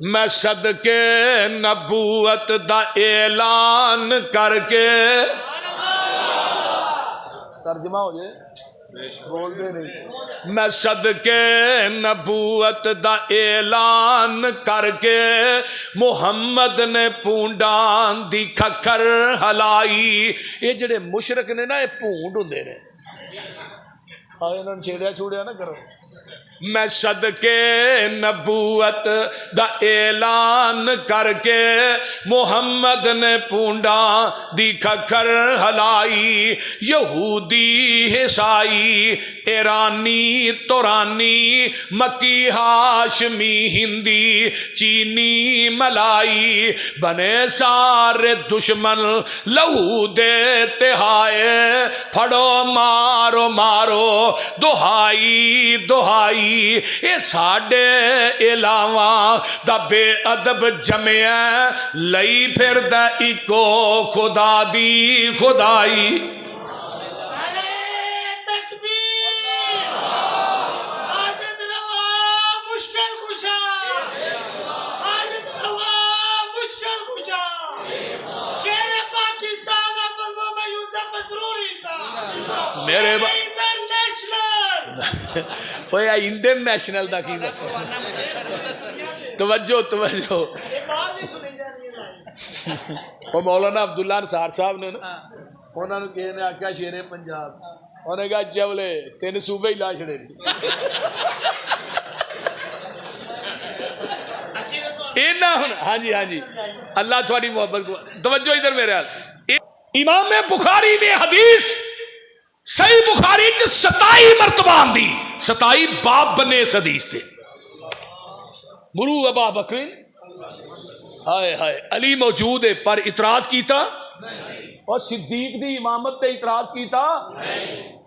میں صدقے نبوت دا اعلان کر کے ترجمہ ہو جائے بول دے نہیں میں صدقے نبوت دا اعلان کر کے محمد نے پونڈان دی کھکھر ہلائی. یہ جڑے مشرک نے نا یہ پونڈ ہوندے نے آئے انہوں نے چھیڑیا چھوڑیا نہ کرو. میں صدقے نبوت دا اعلان کر کے محمد نے پونڈا دی کھکھر ہلائی. یہودی عیسائی ایرانی تورانی مکی ہاشمی ہندی چینی ملائی بنے سارے دشمن لہو دیتے ہائے پھڑو مارو مارو دہائی دہائی. اے ساڈے علاوہ دا بے ادب جمعہ لئی پھر دا اکو خدا دی خدائی. میرے اوے انڈین نیشنل دا کی توجہ توجہ وہ مولانا عبداللہ انصار صاحب نے انہوں نے کہنے آکھا شیر پنجاب انہوں نے کہا چولے تین صوبے ہی لا چھڑے ہاں جی ہاں جی اللہ تھوڑی محبت کو توجہ ادھر میرے حال. امام بخاری نے حدیث صحیح بخاری چ 27 مرتبہ آندی 27 باب بنے اس حدیث تھے. مرو ابا بکر ہائے ہائے علی موجود ہے پر اعتراض کیتا اور صدیق دی امامت تے اعتراض کیتا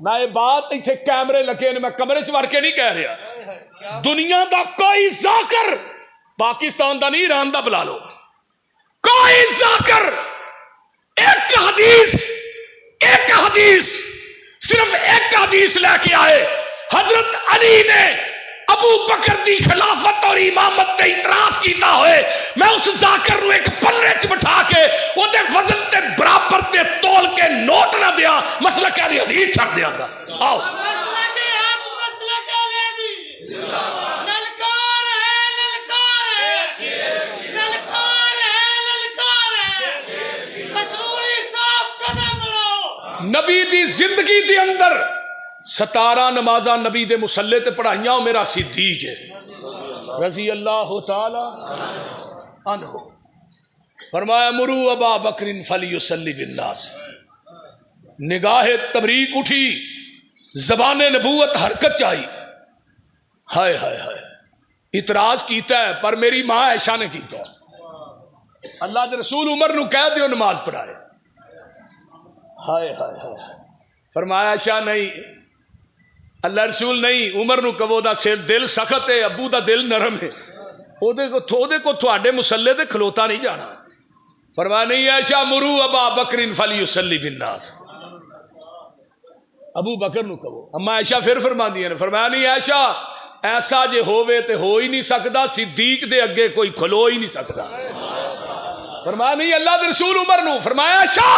میں بات ایتھے کیمرے لگے نے میں کمرے چ وڑ کے نہیں کہہ رہا. دنیا دا کوئی ذاکر پاکستان دا نہیں ایران دا بلا لو کوئی ذاکر ایک حدیث صرف ایک حدیث لے کے آئے حضرت علی نے ابو بکر دی خلافت اور امامت تے اعتراض کیتا ہوئے میں اس ذاکر نو ایک پلے چ بٹھا کے او دے وزن تے برابر تے تول کے نوٹ نہ دیا مسئلہ کہہ دی حدیث چھڑ دیا گا. آؤ نبی دی زندگی دی اندر 17 نمازاں نبی دے مصلے تے پڑھائیاں اور میرا صدیق ہے رضی اللہ تعالی عنہ. فرمایا مرو ابا بکر فلیصلی بالناس. نگاہ تبریک اٹھی زبان نبوت حرکت چاہی ہائے ہائے ہائے اعتراض کیتا ہے پر میری ماں عائشہ نے کیتا ہے. اللہ دے رسول عمر نو کہہ دیو نماز پڑھائے. ہائے ہائے ہائے فرمایا عائشہ نہیں اللہ رسول نہیں عمر نو کہو دا دل سخت ہے ابو دا دل نرم ہے او کو تھوڑے مسلے تے کھلوتا نہیں جانا. فرمایا نہیں عائشہ مرو ابا بکر فلیصلی بالناس. ابو بکر نو کہو. اما عائشہ پھر فرما دیا نے فرمایا نہیں عائشہ ایسا جے ہووے تے ہو ہی نہیں سکتا صدیق دے اگے کوئی کھلو ہی نہیں سکتا. فرمایا نہیں اللہ دے رسول عمر نو. فرمایا عائشہ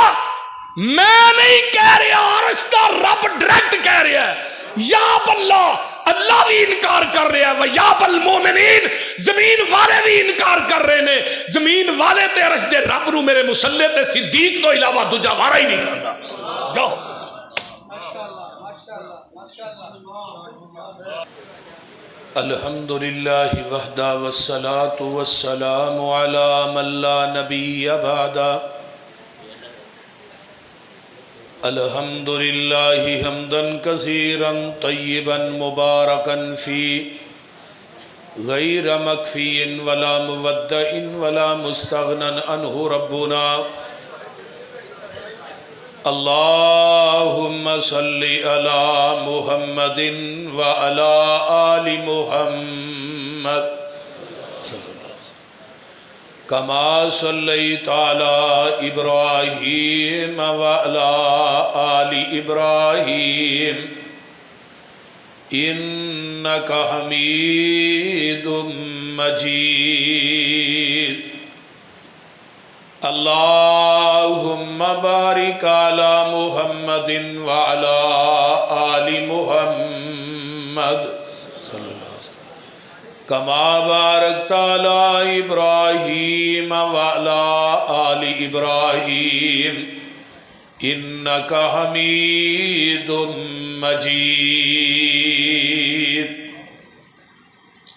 میں نہیں کہہ رہا عرش دا رب ڈائریکٹ کہہ رہا ہے یا اللہ اللہ بھی انکار کر رہا ہے یا بالمومنین زمین والے بھی انکار کر رہے نے زمین والے تے عرش دے رب نو میرے مصلے تے صدیق تو علاوہ دوجا وارا ہی نہیں کرتا. جاؤ الحمدللہ وحدہ والصلاة والسلام علی من لا نبی بعدہ. الحمدللہ حمدا کثیرا طیبا مبارکا فی غیر مکفی ولا مودع ولا مستغنا عنہ ربنا. اللہم صلی علی محمد وعلی آل محمد کما صلیت علی ابراہیم وعلی آل ابراہیم انک حمید مجيد اللهم بارك على محمد وعلى آل محمد صلى الله عليه وسلم كما باركت على إبراهيم وعلى آل إبراهيم إنك حميد مجيد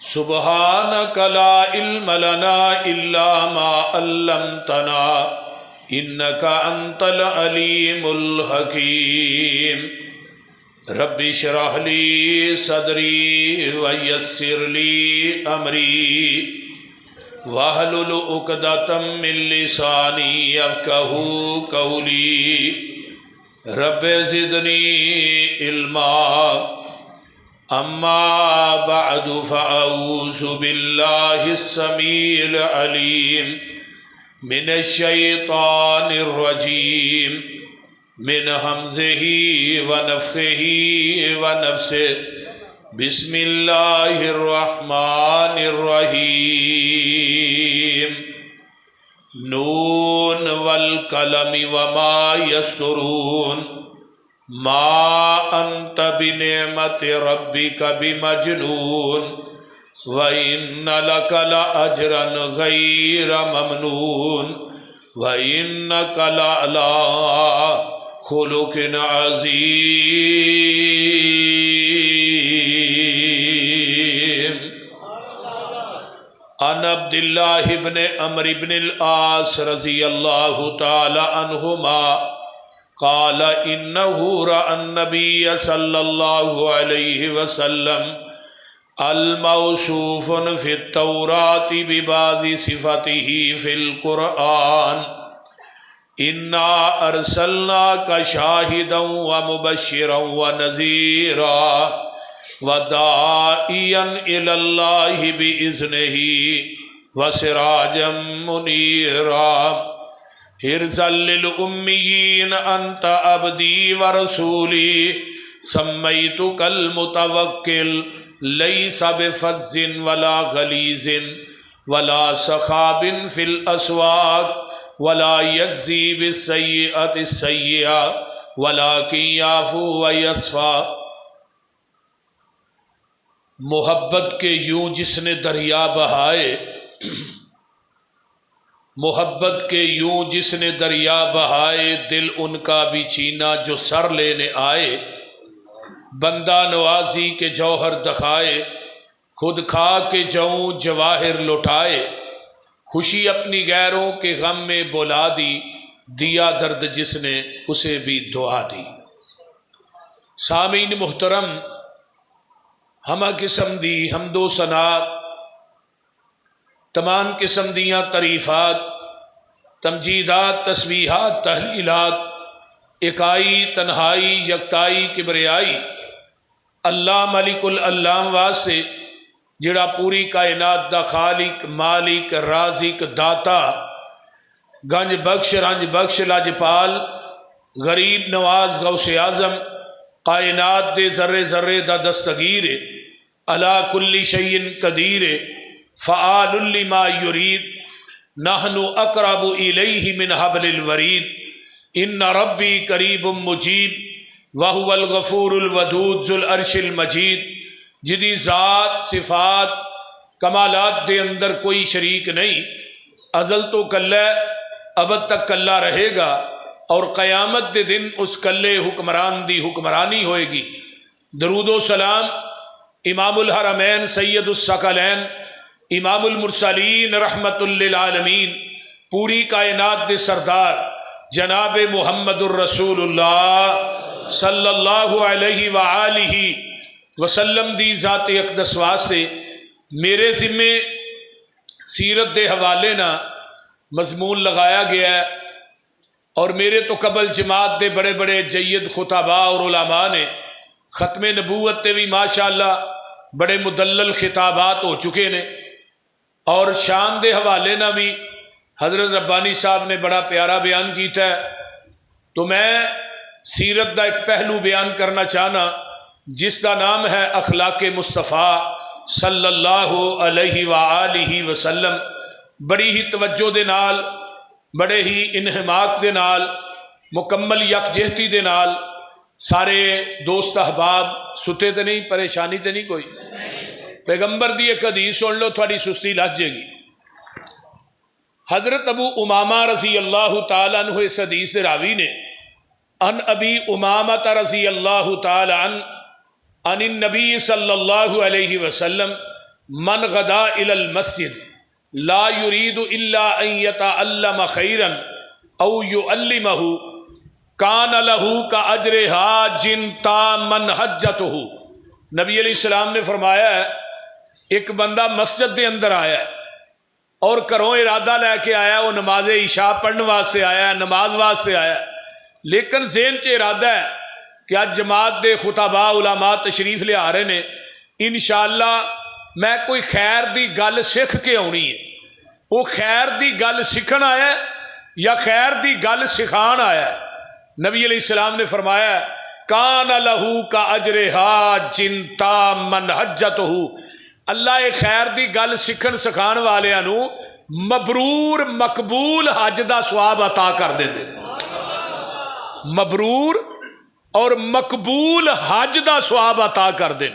سبحانك لا علم لنا إلا ما علمتنا إنك أنت العليم الحكيم رب اشرح لي صدري ويسر لي أمري واحلل عقدة من لساني يفقهوا قولي رب زدني علما اما بعد فاعوذ بالله السميع العليم من الشيطان الرجيم من همزه ونفخه ونفسه بسم الله الرحمن الرحيم نون والقلم وما يسطرون ما انت بنعمت ربك بمجنون وان لك لاجرا غير ممنون وانك لعلى خلق عظيم عن عبد الله بن عمرو بن العاص رضي الله تعالى عنهما قال إنه رأى النبي صلى الله عليه وسلم الموصوف في التوراة ببعض صفته في القرآن إنا أرسلناك شاهدا ومبشرا ونذيرا وداعيا إلى الله بإذنه وسراجا منيرا حرزا للأميين أنت عبدي ورسولي سميتك المتوكل ليس بفز ولا غليظ ولا سخاب في الأسواق ولا يجزي بالسيئة السيئة ولكن يعفو ويصفى محبت کے یوں جس نے دریا بہائے محبت کے یوں جس نے دریا بہائے دل ان کا بھی چینا جو سر لینے آئے بندہ نوازی کے جوہر دکھائے خود کھا کے جوں جواہر لٹائے خوشی اپنی غیروں کے غم میں بلا دی دیا درد جس نے اسے بھی دعا دی سامعین محترم ہمہ قسم دی حمد و ثنا تمام قسم دیاں تعریفات تمجیدات تسبیحات تحلیلات اکائی تنہائی یکتائی کبریائی اللہ ملک العلام واسطے جڑا پوری کائنات دا خالق مالک رازق داتا گنج بخش رنج بخش لاجپال غریب نواز غوث اعظم کائنات دے ذرے ذرے دا دستگیر علا کل شیء قدیر فعال لما یرید نحن اقرب الیہ من حبل الورید ان ربی قریب مجیب وہو الغفور الودود ذو العرش المجید جدی ذات صفات کمالات دے اندر کوئی شریک نہیں ازل تو کلہ ابد تک کلہ رہے گا اور قیامت دے دن اس کلے حکمران دی حکمرانی ہوئے گی درود و سلام امام الحرمین سید الثقلین امام المرسلین رحمت للعالمین پوری کائنات دے سردار جناب محمد الرسول اللہ صلی اللہ علیہ وآلہ وسلم دی ذات اقدس واسطے میرے ذمے سیرت دے حوالے نہ مضمون لگایا گیا ہے اور میرے تو قبل جماعت دے بڑے بڑے جید خطباء اور علماء نے ختم نبوت تے بھی ماشاءاللہ بڑے مدلل خطابات ہو چکے نے اور شان دے حوالے نہ بھی حضرت ربانی صاحب نے بڑا پیارا بیان کیتا ہے تو میں سیرت دا ایک پہلو بیان کرنا چاہنا جس کا نام ہے اخلاق مصطفیٰ صلی اللہ علیہ وآلہ وسلم بڑی ہی توجہ دے نال، بڑے ہی انہماک دے نال، مکمل یکجہتی دے نال سارے دوست احباب ستے تے نہیں، پریشانی تے نہیں کوئی؟ پیغمبر دی ایک حدیث سن لو، تھوڑی سستی لج جائے گی۔ حضرت ابو امامہ رضی اللہ تعالیٰ عنہ اس حدیث دے راوی نے ان ابی امامہ رضی اللہ تعالیٰ عنہ ان النبی صلی اللہ علیہ وسلم من غدا الی المسجد لا يريد الا ان يتعلم خيرا او يعلمه كان له كاجر حاج تام حجته۔ نبی علیہ السلام نے فرمایا ہے ایک بندہ مسجد کے اندر آیا ہے اور گھروں ارادہ لے کے آیا، وہ نماز عشاء پڑھنے واسطے آیا ہے، نماز واسطے آیا ہے، لیکن ذہن چ ارادہ ہے کہ آج جماعت دے خطباء علماء تشریف لے آ رہے ہیں، انشاءاللہ میں کوئی خیر دی گل سکھ کے آنی ہے۔ وہ خیر دی گل سیکھن آیا ہے یا خیر دی گل سکھان آیا ہے؟ نبی علیہ السلام نے فرمایا کان لہو کا اجر حاج تام حجتہ، اللہ ایک خیر دی گل سکھن سکھان والے نو مبرور مقبول حج دا ثواب عطا کر دے۔ مبرور اور مقبول حج دا ثواب عطا کر دے۔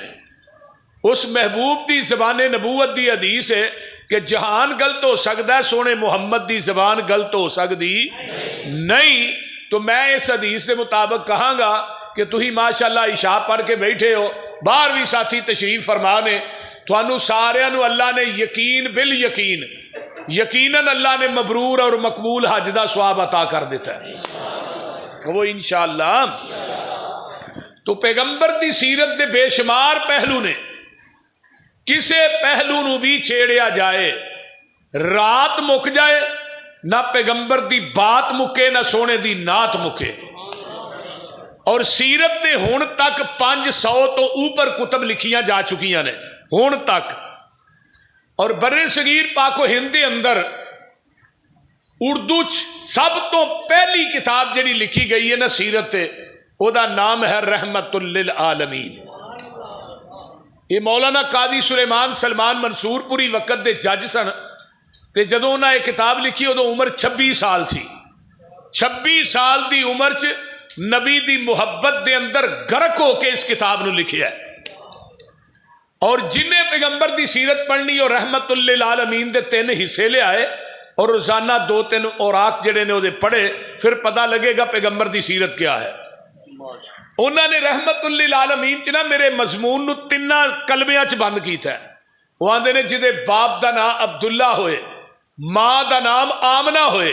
اس محبوب دی زبان نبوت دی حدیث ہے کہ جہان غلط ہو سکتا ہے، سونے محمد دی زبان غلط ہو سکتی نہیں۔ تو میں اس حدیث کے مطابق کہاں گا کہ تھی ماشاءاللہ عشاء پڑھ کے بیٹھے ہو، باہر بھی ساتھی تشریف فرما نے، تھانوں سارے نو اللہ نے یقین بال یقین یقیناً اللہ نے مبرور اور مقبول حج دا ثواب عطا کر دیتا ہے وہ انشاءاللہ۔ تو پیغمبر دی سیرت دے بے شمار پہلو نے، کسے پہلو نو بھی چھیڑیا جائے رات مک جائے، نہ پیغمبر دی بات مکے نہ سونے دی نعت مکے۔ اور سیرت دے ہون تک 500 تو اوپر کتب لکھیاں جا چکیاں نے ہون تک۔ اور برے صغیر پاک و ہند دے اندر اردو سب تو پہلی کتاب جڑی لکھی گئی ہے نا سیرت تے، او دا نام ہے رحمت للعالمین۔ یہ مولانا قاضی سلیمان سلمان منصور پوری وقت دے جج سن، تے جدوں انہاں یہ کتاب لکھی ادو عمر 26 سال سی۔ 26 سال دی عمر چ نبی دی محبت دے اندر غرق ہو کے اس کتاب نو لکھیا ہے۔ اور جنہیں پیغمبر دی سیرت پڑھنی اور رحمت للعالمین دے 3 حصے لے آئے اور روزانہ 2-3 اوراق جڑے نے وہ پڑھے، پھر پتہ لگے گا پیغمبر دی سیرت کیا ہے۔ انہوں نے رحمت للعالمین چ نا میرے مضمون نو 3 کلمیاں چ بند کیتا ہے۔ وہ آندے نے جدے باپ دا نام عبداللہ ہوئے، ماں دا نام آمنہ ہوئے،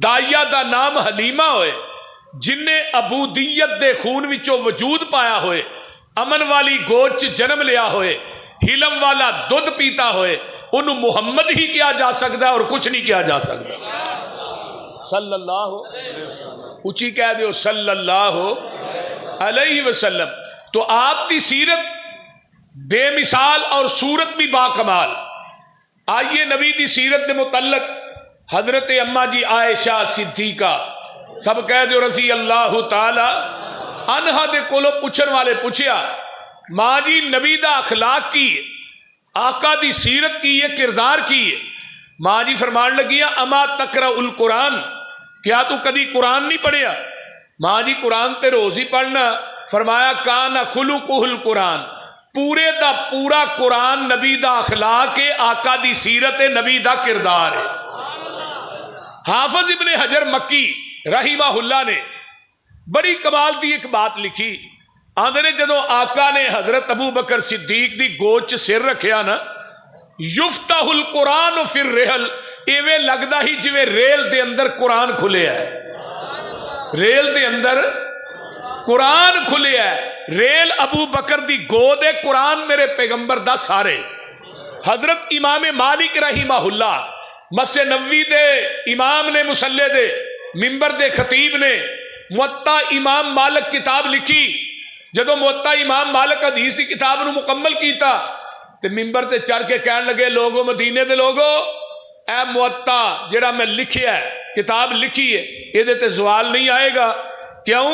دائیا دا نام حلیمہ ہوئے، جن نے عبودیت دے خون وچوں وجود پایا ہوئے، امن والی گود چ جنم لیا ہوئے، حلم والا دودھ پیتا ہوئے، انہوں محمد ہی کیا جا سکتا ہے اور کچھ نہیں کیا جا سکتا۔ صلی اللہ اچھی کہہ دیو صلی اللہ علیہ وسلم۔ تو آپ کی سیرت بے مثال اور صورت بھی با کمال۔ آئیے نبی دی سیرت دے متعلق حضرت اماں جی عائشہ صدیقہ سب کہہ دیو رضی اللہ تعالی عنہا دے کولو پوچھن والے پوچھیا ماں جی نبی دا اخلاق کی ہے، آقا دی سیرت کی ہے، کردار کی ہے؟ ماں جی فرمان لگیا اما تقرأ القرآن، کیا تو کدی قرآن نہیں پڑھیا؟ ماں جی قرآن تے روز ہی پڑھنا۔ فرمایا کان خلقہ القرآن، پورے دا پورا قرآن نبی دا اخلاق ہے، آقا دی سیرت ہے، نبی دا کردار ہے۔ حافظ ابن حجر مکی رحمہ اللہ نے بڑی کمال دی ایک بات لکھی، آندے نے جدو آقا نے حضرت ابو بکر صدیق دی گود چ سر رکھیا نا، یفتح القرآن فی الرحل، ایویں لگدا ہی جویں ریل دے اندر قرآن کھلے ہے، ریل دے اندر قرآن کھلے ہے۔ ریل ابو بکر دی گود ہے، قرآن میرے پیغمبر دا سارے۔ حضرت امام مالک رحمہ اللہ مسجد نبوی دے امام نے، مصلی دے منبر دے خطیب نے موطا امام مالک کتاب لکھی۔ جدو موطا امام مالک حدیث کی کتاب نو مکمل کیتا تے منبر تے چڑھ کے کہن لگے لوگو مدینے دے لوگو، اے موطا جڑا میں لکھیا ہے، کتاب لکھی ہے، یہ دے تے زوال نہیں آئے گا۔ کیوں؟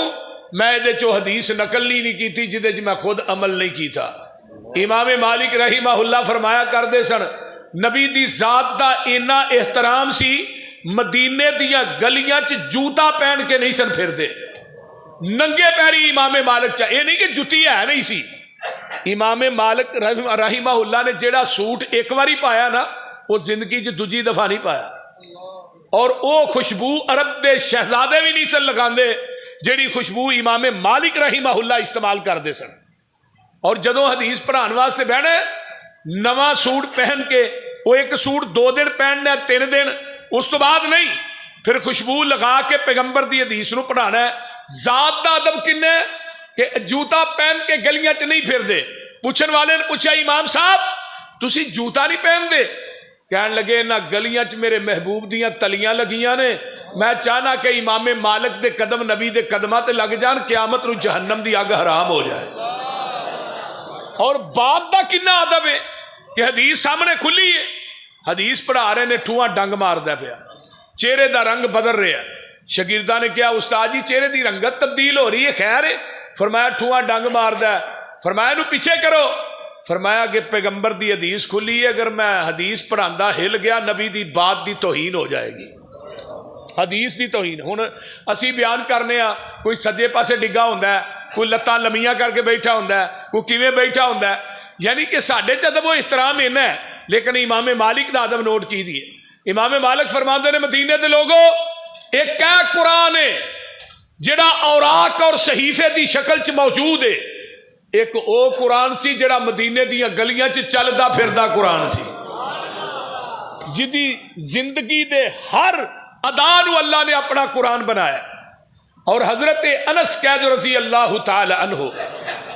میں دے چو حدیث نقل نہیں کیتی جدے چ میں خود عمل نہیں کیتا۔ امام مالک رحمہ اللہ فرمایا کرتے سن نبی دی ذات دا اینا احترام سی مدینے دیا گلیاں چ جوتا پہن کے نہیں سن پھر دے ننگے پیری امام مالک یہ نہیں کہ جتی ہے نہیں سی امام مالک رحمہ اللہ نے جیڑا سوٹ ایک باری پایا نا وہ زندگی چ دوجی دفعہ نہیں پایا اور او خوشبو عرب دے شہزادے بھی نہیں سن لگاندے جیڑی خوشبو امام مالک رحمہ اللہ استعمال کرتے سن اور جدوں حدیث پڑھان واسطے بہنے نواں سوٹ پہن کے وہ ایک سوٹ 2 دن پہننا 3 دن اس تو بعد نہیں پھر خوشبو لگا کے پیغمبر دی حدیث نو پڑھانا ہے ذات دا ادب کنے کہ جوتا پہن کے گلیاں چ نہیں پھر دے پوچھن والے نے پوچھا امام صاحب تسی جوتا نہیں پہن دے کہن لگے نہ گلیاں چ میرے محبوب دیاں تلیاں لگیاں نے میں چاہنا کہ امام مالک دے قدم نبی دے قدماں تے لگ جان قیامت نو جہنم دی اگ حرام ہو جائے اور بات دا کنا ادب ہے کہ حدیث سامنے کھلی ہے حدیث پڑھا رہے نے ٹھواں ڈنگ مار دیا پیا چہرے دا رنگ بدل رہا شاگرداں نے کیا استاد جی چہرے دی رنگت تبدیل ہو رہی ہے خیر ہے فرمایا ٹھواں ڈنگ مار دیا فرمایا نو پیچھے کرو فرمایا کہ پیغمبر دی حدیث کھلی ہے اگر میں حدیث پڑھاندا ہل گیا نبی دی بات دی توہین ہو جائے گی حدیث دی توہین ہن اسی بیان کرنے ہاں کوئی سجے پاسے ڈگا ہوندا ہے کوئی لتاں لمیاں کر کے بیٹھا ہوندا ہے کوئی کیویں بیٹھا ہوندا ہے یعنی کہ ساڈے چ ادب و احترام اینا ہے لیکن امام مالک دا ادب نوٹ کی دیے امام مالک فرماندے نے مدینے دے لوگو ایک ہے قرآن ہے جڑا اوراق اور صحیفے دی شکل چ موجود ہے ایک او قرآن سی جڑا مدینے دیاں گلیاں چ چلدا پھردا قرآن سی جدی زندگی دے ہر ادا نو اللہ نے اپنا قرآن بنایا اور حضرت انس قید رضی اللہ تعالی عنہ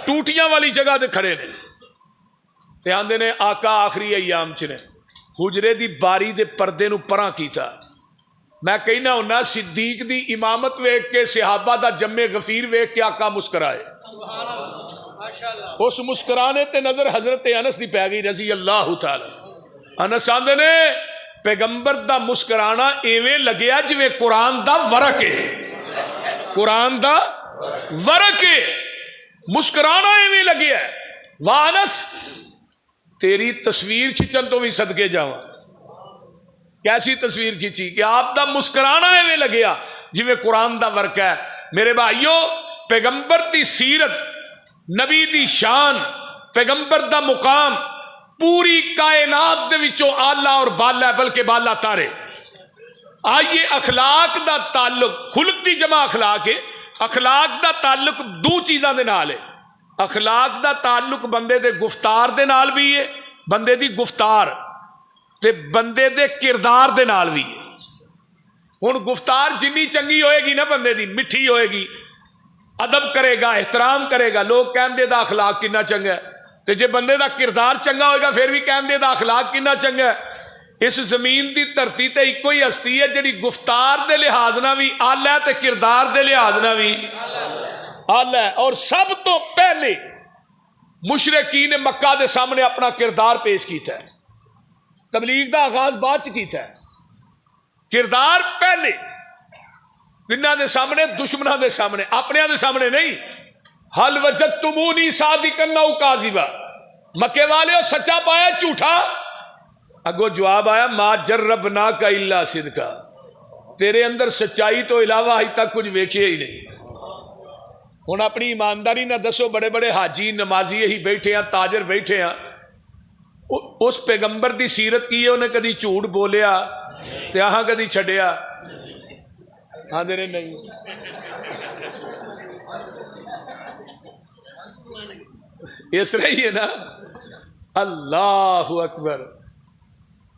ٹوٹیاں والی جگہ دے کھڑے نے تے آندے نے آقا آخری ایام چ نے حجرے دی باری دے پردے نو پراں کیتا میں کہنا ہونا صدیق دی امامت ویکھ کے صحابہ دا جمع غفیر ویکھ کے آقا مسکرائے اس مسکرانے تے نظر حضرت انس دی پی گئی رضی اللہ تعالی انس آندے نے پیغمبر دا مسکرانا ایویں لگیا جویں قرآن دا ورق ہے قرآن دا ورق ہے مسکرانا ایویں لگیا ہے واہ انس تیری تصویر کھچن تو بھی صدقے جاواں کیسی تصویر کھچی کہ آپ دا مسکرانا ایویں لگیا جویں قرآن دا ورق ہے میرے بھائیو پیغمبر دی سیرت نبی دی شان پیغمبر دا مقام پوری کائنات دے وچوں آلہ اور بالا ہے بلکہ بالا تارے آئیے اخلاق دا تعلق خلق دی جمع اخلاق ہے اخلاق دا تعلق 2 چیزاں دے نال ہے اخلاق دا تعلق بندے دے گفتار دے نال بھی ہے بندے دی گفتار تے بندے دے کردار دے نال بھی ہے ہن گفتار جنی چنگی ہوئے گی نا بندے دی مٹھی ہوئے گی ادب کرے گا احترام کرے گا لوگ کہن دے دا اخلاق کنا چنگا ہے تے جے بندے دا کردار چنگا ہوئے گا پھر بھی کہن دے دا اخلاق کنا چنگا ہے اس زمین دی دھرتی تے ایک کوئی ہستی ہے جڑی گفتار دے لحاظ نہ بھی آلہ ہے تے کردار دے لحاظ نہ بھی آلہ ہے اور سب تو پہلے مشرکین مکہ دے سامنے اپنا کردار پیش کیتا ہے تبلیغ دا آغاز بعد چ کیتا ہے کردار پہلے انہاں دے سامنے دشمناں دے سامنے اپنیاں دے سامنے نہیں حل وجدتمونی صادقا او کاذبا مکے والے سچا پایا جھوٹا اگو جواب آیا ما جربناک الا صدقا تیرے اندر سچائی تو علاوہ آج تک کچھ ویکھے ہی نہیں ہن اپنی ایمانداری نہ دسو بڑے بڑے حاجی نمازی ہی بیٹھے ہیں تاجر بیٹھے ہیں اس پیغمبر دی سیرت کی ہے انہیں کدی جھوٹ بولیا تے آہاں کدی چھڈیا ہاں دے نہیں اس طرح ہی ہے نا اللہ اکبر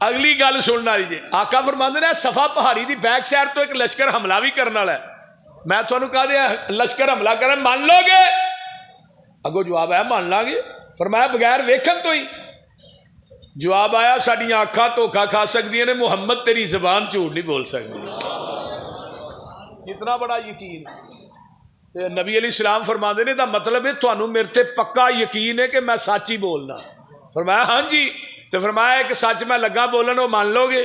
اگلی گل سننا لیجیے آقا فرماندے نے صفا پہاڑی دی بیک سائڈ تو ایک لشکر حملہ بھی کرنے والا ہے میں تھانوں کہا دیا لشکر حملہ کریں مان لو گے اگو جواب آیا مان لاں گے فرمایا بغیر ویکھن تو ہی جواب آیا ساڈیاں اکھاں دھوکھا کھا سکدیاں نے محمد تیری زبان جھوٹ نہیں بول سکتی اتنا بڑا یقین نبی علیہ السلام فرماندے نے دا مطلب ہے تھانوں میرے تے پکا یقین ہے کہ میں سچ ہی بولنا فرمایا ہاں جی تو فرمایا ایک سچ میں لگا بولن وہ مان لو گے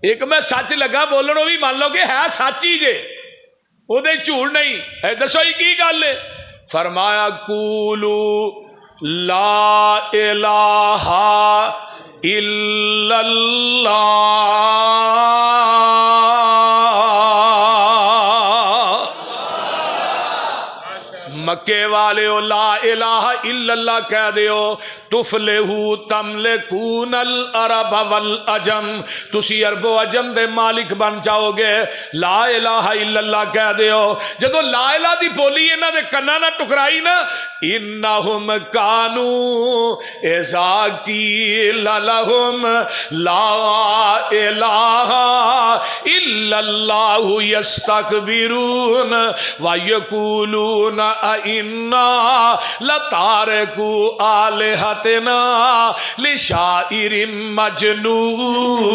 ایک میں سچ لگا بولن وہ بھی مان لو گے ہے سچ ہی جے وہ دے جھوٹ نہیں ہے دسو ہی کی گل ہے فرمایا قولو لا الہ الا اللہ مکے والے لا الہ الا اللہ کہہ دیو تفلحو تملکون العرب والعجم تسی عرب و عجم دے مالک بن جاؤ گے لا الہ الا اللہ کہہ دیو جدو لا الہ دی بولی انہاں دے کنا نہ ٹکرائی نا انہم کانو اذا قیل لہم لا الہ الا اللہ یستکبرون ویقولون اِنَّا لَتَارِكُوا آلِهَتِنَا لِشَاعِرٍ مَجْنُونٍ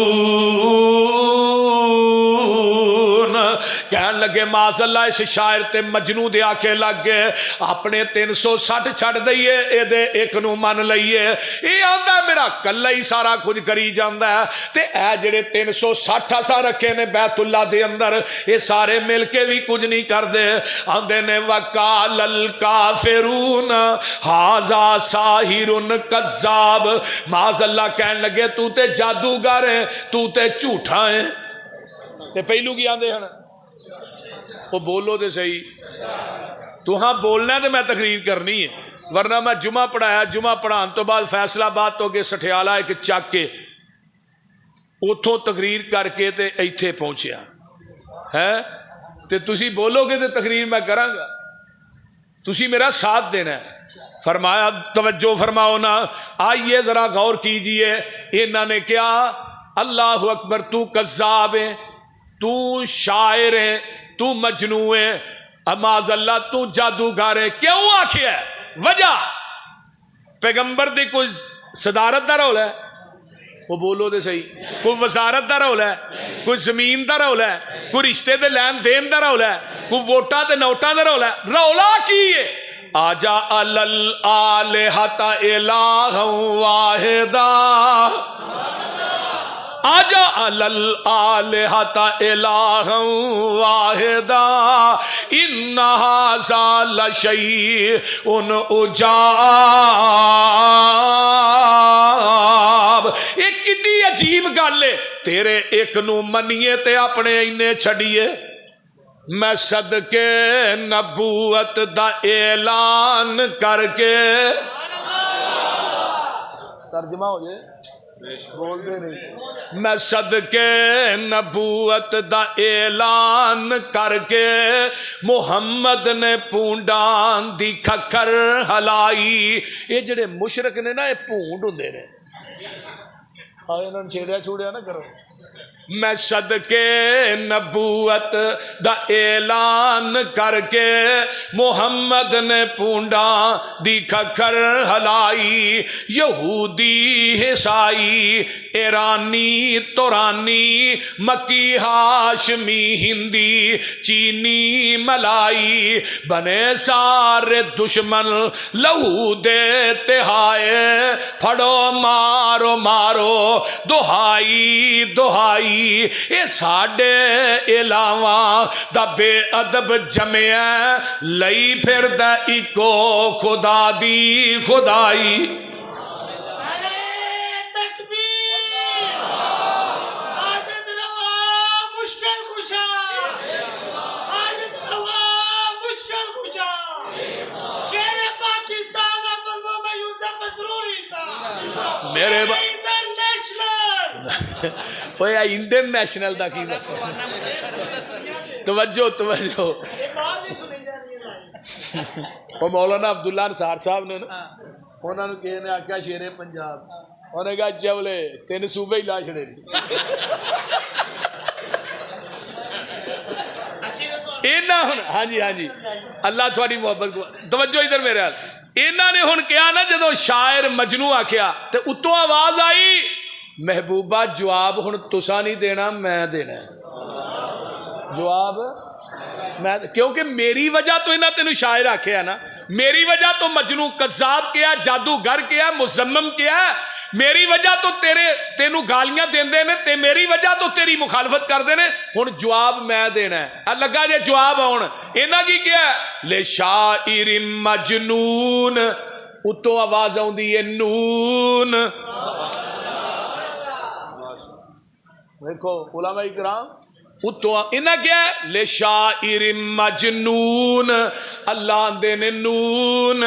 کہنے لگے معاذ اللہ اس شاعر تے مجنون دے آکے لگ گئے اپنے 360 چھڑ دئیے اے دے ایک نو من لئیے اے آندہ میرا کلہ ہی سارا کچھ کری جاندہ ہے تے اے جڑے 360 سا رکھے نے بیت اللہ دے اندر اے سارے مل کے بھی کچھ نہیں کر دے آندے نے وَقَالَ الْكَافِرُونَ هَذَا سَاحِرٌ کذاب معاذ اللہ کہنے لگے تو تے جادوگر ہے تو تے جھوٹا ہے تے پہلو کی آندے ہیں وہ بولو دے صحیح تو ہاں بولنا ہے تو میں تقریر کرنی ہے ورنہ میں جمعہ پڑھایا جمعہ پڑھان تو بعد فیصلہ بات تو کہ سٹھیالہ ایک چک کے اتھوں تقریر کر کے تے ایتھے پہنچیا ہے تے تسی بولو گے تے تقریر میں کراں گا تسی میرا ساتھ دینا ہے فرمایا توجہ فرماؤ نا آئیے ذرا غور کیجئے انہوں نے کیا اللہ اکبر تو کذاب ہے تو شاعر ہے تو مجنون ہے معاذ اللہ تو جادوگر ہے کیوں آکھیا ہے وجہ پیغمبر دی کوئی صدارت دا رول ہے وہ بولو دے صحیح کوئی وزارت دا رول ہے کوئی زمین دا رول ہے کوئی رشتے دے لین دین دا رول ہے کوئی ووٹا تے نوٹا دا رول ہے رولا کی ہے آجا الالہۃ الہ واحدہ آجا الالہۃ الہ واحدہ ان ھذا لشیء عجاب ایک کتنی عجیب گل ہے تیرے ایک نو منیے تے اپنے اینے چھڑیے میں صدقے نبوت دا اعلان کر کے ترجمہ ہو جائے بول دے نہیں میں صدقے نبوت دا اعلان کر کے محمد نے پونڈان دی کھکر ہلائی یہ جڑے مشرک نے نا یہ پونڈ ہوندے نے آئے انہوں نے چھیڑیا چھوڑیا نہ کرو میں صدقے نبوت دا اعلان کر کے محمد نے پونڈا دی کھکر ہلائی یہودی عیسائی ایرانی تورانی مکی ہاشمی ہندی چینی ملائی بنے سارے دشمن لہو دیتے ہائے پھڑو مارو مارو دہائی دہائی اے ساڑے علاوہ دا بے ادب جمعہ لئی پھر دا ایکو خدا دی خدائی میرے اوہ انڈین نیشنل دا کی توجہ توجہ وہ مولانا عبداللہ انصار صاحب نے انہوں نے کہنے آکھا شیر پنجاب انہوں نے کہا چولے تین صوبے ہی لا چھڑے ہاں جی اللہ تھوڑی محبت کو توجہ ادھر میرے حال انہوں نے ہن کیا نا جدو شاعر مجنو آکھیا تے اتو آواز آئی محبوبہ جواب ہن تسا نہیں دینا میں دینا ہے جواب میں کیونکہ میری وجہ تو انہاں تینوں شاعر آکھیا نا میری وجہ تو مجنو کذاب کیا جادوگر کیا مزمم کیا میری وجہ تو تینوں گالیاں دیندے نے تے میری وجہ تو تیری مخالفت کر دے نے ہن جواب میں دینا ہے لگا جے جواب ہن انہاں کی کیا لے شاعر مجنون اتوں آواز آؤندی ہے نون. دیکھو علماء کرام اتوں انہیں کیا ہے لشاعر مجنون. اللہ آندے نے نون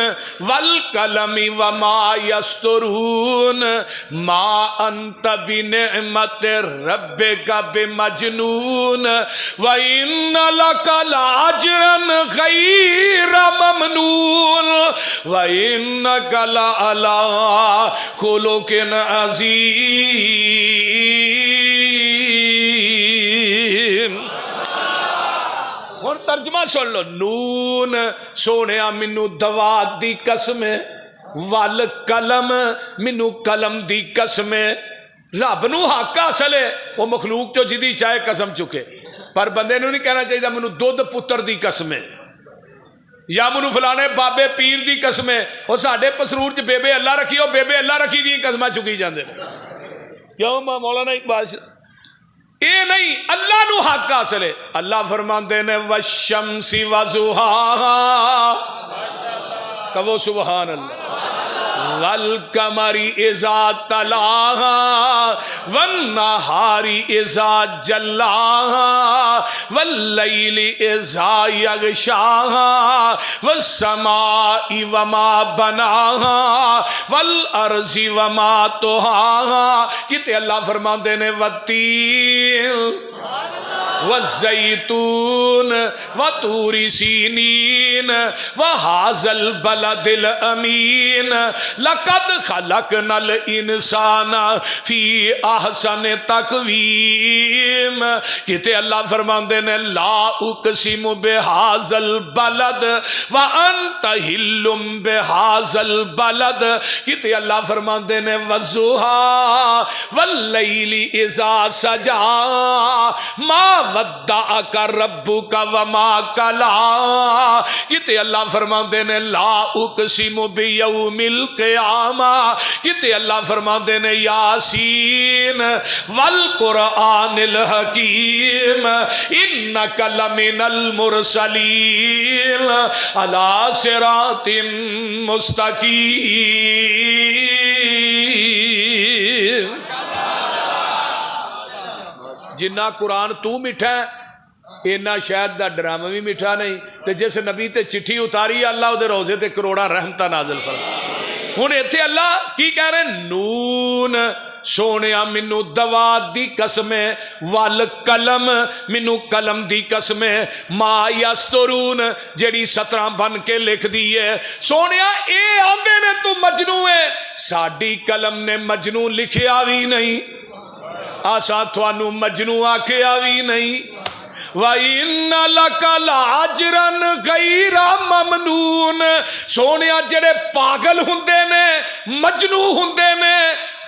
والقلم وما یسطرون ما انت بنعمت ربک بمجنون وان لک لاجرا غیر ممنون وانک لعلی خلق عظیم. ہن ترجمہ سن لو. نون سونیا مینو دوات دی قسم ہے ول قلم مینو قلم دی قسم ہے. رب نو حق حاصل ہے وہ مخلوق چو جدی چاہے قسم چکے پر بندے نو نہیں کہنا چاہیے مینو دودھ پتر دی قسم ہے یا منو فلانے بابے پیر دی قسم ہے. وہ ساڈے پسرور چ بےبے اللہ رکھی ہو بےبے اللہ رکھی دی قسم چکی جاندے نے. کیوں مولانا اقبال اے نہیں اللہ نو حق حاصل ہے. اللہ فرماندے نے والشمس وضحاها کہو سبحان اللہ والقمر اذا تلاها والنهار اذا جلاها والليل اذا يغشاها والسماء وما بناها والارض وما طحاها. کتے اللہ فرماندے نے والتین والزیتون وطور سینین وہذا البلد الامین لقد خلقنا الانسان فی احسن تقویم. کتے اللہ فرماندے نے لا اقسم بہذا البلد وانت حل بہذا البلد. کتے اللہ فرماندے نے والضحی واللیل اذا سجا ما ودعک ربک وما کلا. کتے اللہ فرماندے نے لا اقسم بیوم القیامہ. کتے اللہ فرماندے نے یاسین والقرآن الحکیم انک لمن المرسلین علی صراط مستقیم. جنہ قرآن تو میٹھا ہے اینا شاید دا ڈرامہ بھی میٹھا نہیں. تے جس نبی تے چٹھی اتاری اللہ دے روزے تے کروڑا رحمتہ نازل فرما. ہن ایتھے اللہ کی کہہ رہے نون سونیا مینو دوات دی قسم ہے وال قلم مینو قلم دی قسم ہے ما یسترون جیڑی 17 بن کے لکھ دی ہے. سونیا اے آندے نے تو مجنو ہے ساڈی قلم نے مجنو لکھیا بھی نہیں آسا تھوانو مجنو آکھیا بھی نہیں. وَإِنَّ لَكَ لَأَجْرًا غَيْرَ مَمْنُونَ. سونیا جڑے پاگل ہوندے نے مجنو ہوندے نے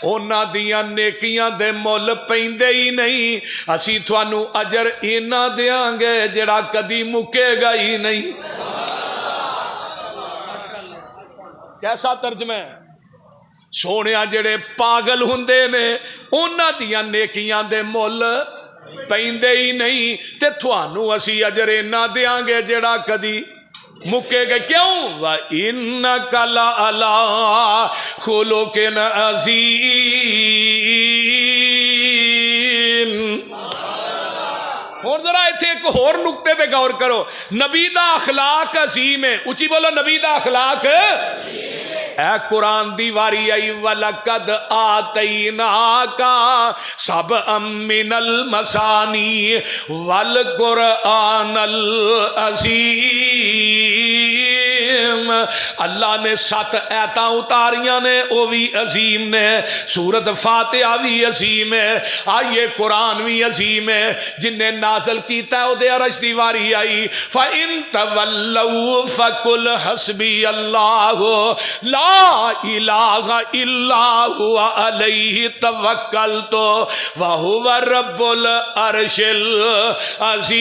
اونا دیاں نیکیاں دے مول پیندے ہی نہیں. اسی تھوانو اجر اینا دیاں گے جڑا کدی مکے گا ہی نہیں. کیسا ترجمہ ہے؟ سونیا جڑے پاگل ہوندے نے اونا دیاں نیکیاں دے مول پیندے ہی نہیں تے تھوانو اسی اجر اینا دیاں گے جڑا کدی مکے گئے. کیوں؟ وَإِنَّكَ لَعَلَىٰ خُلُقٍ عَظِيمٍ. اور ذرا ایتھے ایک اور نقطے پہ غور کرو. نبی دا اخلاق عظیم ہے. اچھی بولو نبی دا اخلاق اے قرآن دی واری آئی وَلَقَدْ آتَيْنَاكَ سَبْعًا مِّنَ الْمَثَانِي وَالْقُرْآنَ الْعَظِيمِ. اللہ نے 7 آیتاں اتاریاں نے وہ بھی عظیم نے. سورت فاتحہ بھی عظیم ہے. آئیے قرآن بھی عظیم ہے. جن نے نازل کیتا ہے دے عرش دی واری آئی فَإِن تَوَلَّوْا فَقُلْ حَسْبِيَ اللَّهُ لَا الہ الا هو علیہ توکلت وہو رب العرش العظیم.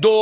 2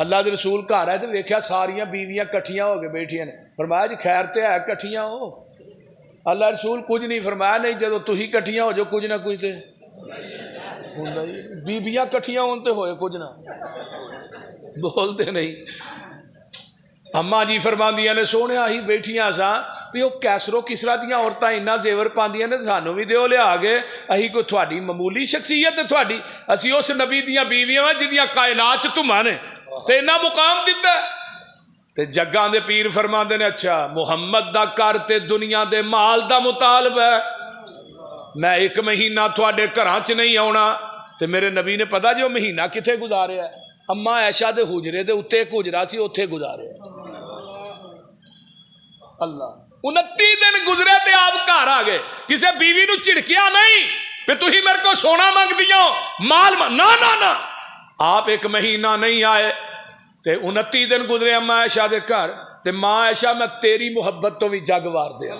اللہ دے رسول گھر آئے تو ویکھیا ساریاں بیویاں کٹھیاں ہو کے بیٹھیاں نے. فرمایا جی خیر تے ہے کٹھیاں ہو. اللہ رسول کچھ نہیں فرمایا, نہیں جدو تسی کٹھیاں ہو جو کچھ نہ کچھ تے ہوندا ہی. بیبیاں کٹھیاں ہون تے ہوئے کچھ نہ بولتے نہیں. اماں جی فرماندیاں نے سونے آہی بیٹھیاں سا بھی وہ کیسرو کسرا دیاں عورتاں اتنا زیور پاندیاں نے سانو بھی دیو لیا گے. اہی کوئی تھوڑی معمولی شخصیت ہے تھوڑی, اسی اس نبی دیاں بیویاں ہیں جدیاں کائنات تمہاں نے تے اتنا مقام دیتا ہے. تے جگاں دے پیر فرماندے نے اچھا محمد دا کر تے دنیا دے مال دا مطالبہ ہے, میں ایک مہینہ تھوڑے گھراں چ نہیں آنا. تے میرے نبی نے پتا جو مہینہ کتنے گزاریا ہے, اما عائشہ دے حجرے دے اتنے ایک حجرا سی اوتھے گزاریا. اللہ 29 دن گزرے تے آپ گھر آ گئے. کسے بیوی نو چڑکیا نہیں کہ تھی میرے کو سونا منگ دیو مال نہ آپ ایک مہینہ نہیں آئے تے 29 دن گزرے اما عائشہ دے گھر. تے ماں عائشہ میں تیری محبت تو بھی جگ وار دیا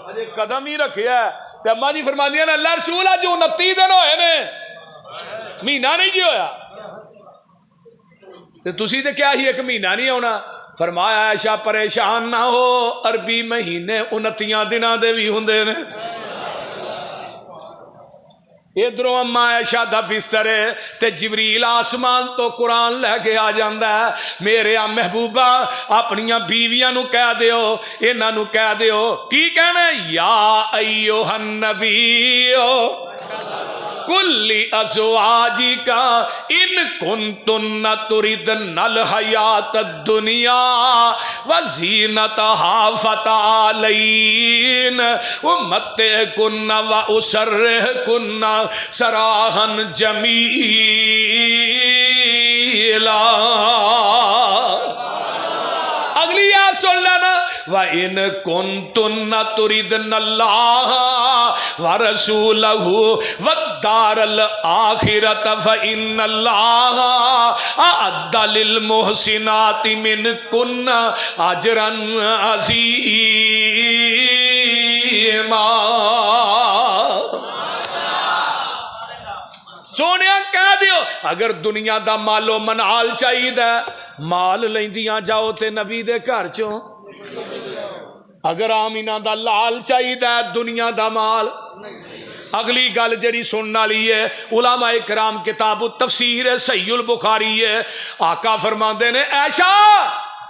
اجے قدم ہی رکھیا ہے. تے اما جی فرماندیاں نے اللہ رسول اج 29 دن ہوئے نے مہینہ نہیں جی ہویا تے تسی تے کیا ہی ایک مہینہ نہیں ہونا. فرمایا عائشہ پریشان نہ ہو, عربی مہینے 29 دنوں دے بھی ہوندے نے. ادھروں اما عائشہ دا بستر ہے تے جبریل آسمان تو قرآن لے کے آ جاندا ہے. میرے محبوبہ اپنیاں بیویاں نو کہہ دیو, انہاں نو کہہ دیو کی کہنا یا ایھا النبی کل ازواجک ان کنتن تردن الحیات الدنیا وزینتها فتعالین امتعکن واسرحکن سراحا جمیلا. اگلی آیت سن لینا وَإِن كُنتُنَّ تُرِدْنَ اللَّهَ وَرَسُولَهُ وَالدَّارَ الْآخِرَةَ فَإِنَّ اللَّهَ أَعَدَّ لِلْمُحْسِنَاتِ مِنكُنَّ أَجْرًا عَظِيمًا. سونیا کہہ دیو اگر دنیا دا مالو منال چاہیے مال لیندیاں جاؤ تے نبی دے گھر چوں. اگر آمینہ دا لال چاہیے دنیا دا مال. اگلی گل جڑی سننا لی ہے علماء کرام کتاب التفسیر صحیح البخاری ہے. آقا فرماندے نے عائشہ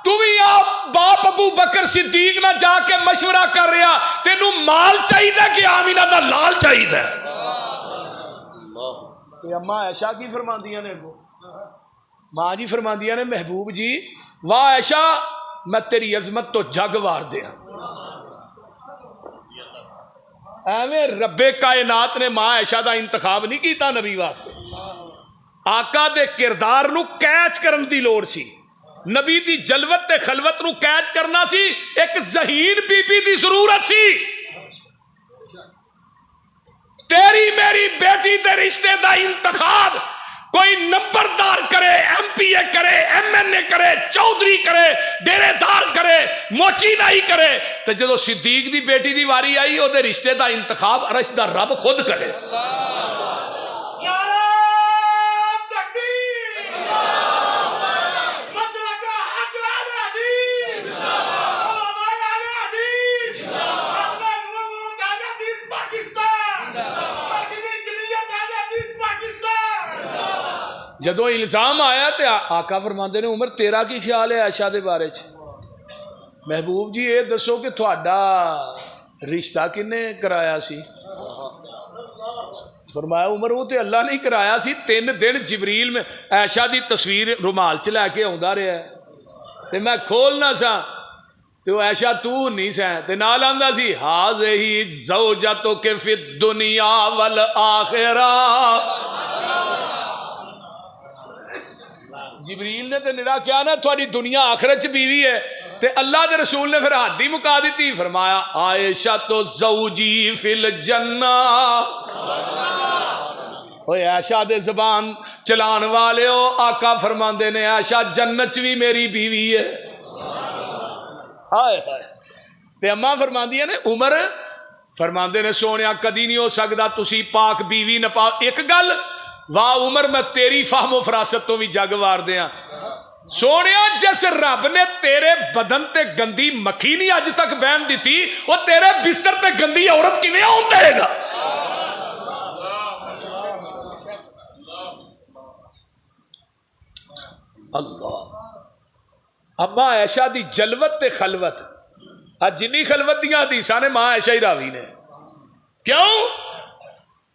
تو بھی آپ باپ ابو بکر صدیق نہ جا کے مشورہ کر رہا تینوں مال چاہیے کہ آمینہ دا لال چاہیے. اما عائشہ کی فرماندیاں نے ماں جی فرماندیاں نے محبوب جی واہ عائشہ میں تیری عظمت تو جگ وار دیا. ایویں رب کائنات نے ماں عائشہ دا انتخاب نہیں کیتا نبی واسطے. آقا دے کردار نو کیچ کرن دی لوڑ سی. نبی دی جلوت تے خلوت نو کیچ کرنا سی ایک ذہین بی بی دی ضرورت سی. تیری میری بیٹی دے رشتے دا انتخاب کوئی نمبردار کرے, ایم پی اے کرے, ایم این اے کرے, چودھری کرے, ڈیرے دار کرے, موچی نہیں کرے. تو جدو صدیق دی بیٹی دی واری آئی او دے رشتے دا انتخاب عرش دا رب خود کرے. جدو الزام آیا تے آقا فرماندے نے عمر تیرا کی خیال ہے عائشہ دے بارے چ؟ محبوب جی یہ دسو کہ تھوڑا رشتہ کنے کرایا سی؟ فرمایا عمر وہ تے اللہ نہیں کرایا سی. 3 دن جبریل میں عائشہ دی تصویر رومال چ لے کے آندا رہا ہے تے میں کھولنا سا تے وہ عائشہ تو نہیں سا تے نال آندا سی ہاذہ زوجتک فی الدنیا والآخرہ. جبریل نے تے نڑا کیا نا تھوڑی دنیا آخرت چ بیوی ہے تے اللہ دے رسول نے پھر حد ہی مکا دیتی. فرمایا عائشہ تو زوجی فی الجنہ. اوے عائشہ دے زبان چلان والے ہو آقا فرماندے نے عائشہ جنت بھی میری بیوی ہے. ہائے ہائے. تے اماں فرماندیاں نے عمر فرماندے نے سونیا کدی نہیں ہو سکتا تسی پاک بیوی نہ پاؤ. ایک گل واہ عمر میں تیری فہم و فراست تو بھی جگ وار دیاں سونے جس رب نے تیرے بدن تے گندی مکھی نہیں اج تک بہن دیتی وہ تیرے بستر تے گندی عورت کیویں آن دے گا؟ اللہ اما عائشہ دی جلوت تے خلوت اج جنی خلوت دیاں حدیثاں نے ماں عائشہ ہی راوی نے کیوں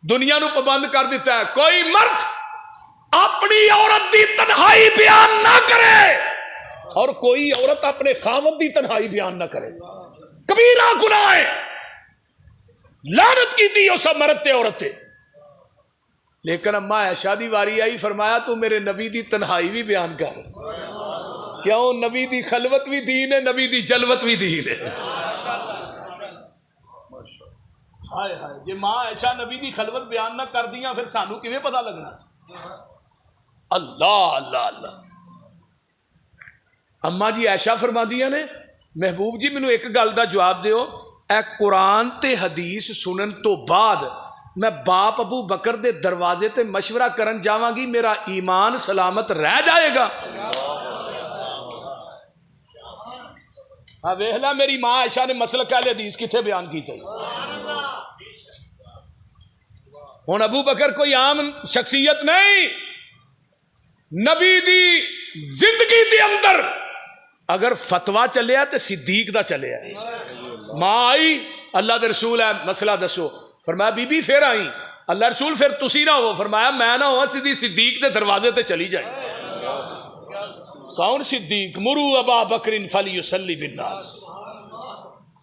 دنیا نو پابند کر دیتا ہے کوئی مرد اپنی عورت دی تنہائی بیان نہ کرے اور کوئی عورت اپنے خاوند دی تنہائی بیان نہ کرے کبیرہ گناہ ہے لعنت کی تھی وہ سب مرد تے عورت تے لیکن اما عائشہ دی واری آئی فرمایا تو میرے نبی دی تنہائی بھی بیان کر کیوں نبی دی خلوت بھی دین ہے نبی دی جلوت بھی دین ہے ہائے ہائے جی ماں عائشہ نبی دی خلوت بیان نہ کر دیاں پھر سانو کیویں پتہ لگنا اللہ اللہ اللہ اما جی عائشہ فرما دیا نے محبوب جی مینوں ایک گل دا جواب دیو اے قرآن تے حدیث سنن تو بعد میں باپ ابو بکر دے دروازے تے مشورہ کرن جاواں گی میرا ایمان سلامت رہ جائے گا ہاں ویکھ لا میری ماں عائشہ نے مسلک اہل حدیث کتھے بیان کیتے ہن ابو بکر کوئی عام شخصیت نہیں نبی دی زندگی دے اندر اگر فتویٰ چلیا تو صدیق دا چلیا ماں آئی اللہ دے رسول ہے مسئلہ دسو فرمایا بی بی پھر آئی اللہ رسول پھر تسی نہ ہو فرمایا میں نہ ہوا سیدھی صدیق دے دروازے تے چلی جائے کون صدیق مرو ابا بکر فلیصلی بالناس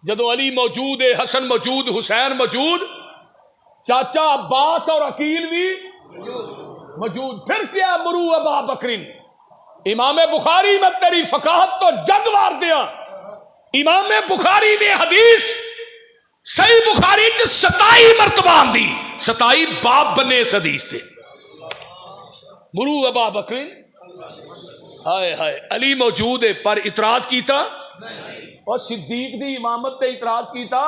جدو علی موجود ہے حسن موجود حسین موجود چاچا عباس اور عقیل بھی موجود پھر کیا مرو ابا بکرین امام بخاری میں تیری فقاہت تو جگ وار دیا امام بخاری نے حدیث صحیح بخاری چ 27 مرتبہ آندی 27 باب بنے اس حدیث تے مرو ابا بکرین ہائے ہائے علی موجود ہے پر اعتراض کیتا اور صدیق دی امامت تے اعتراض کیتا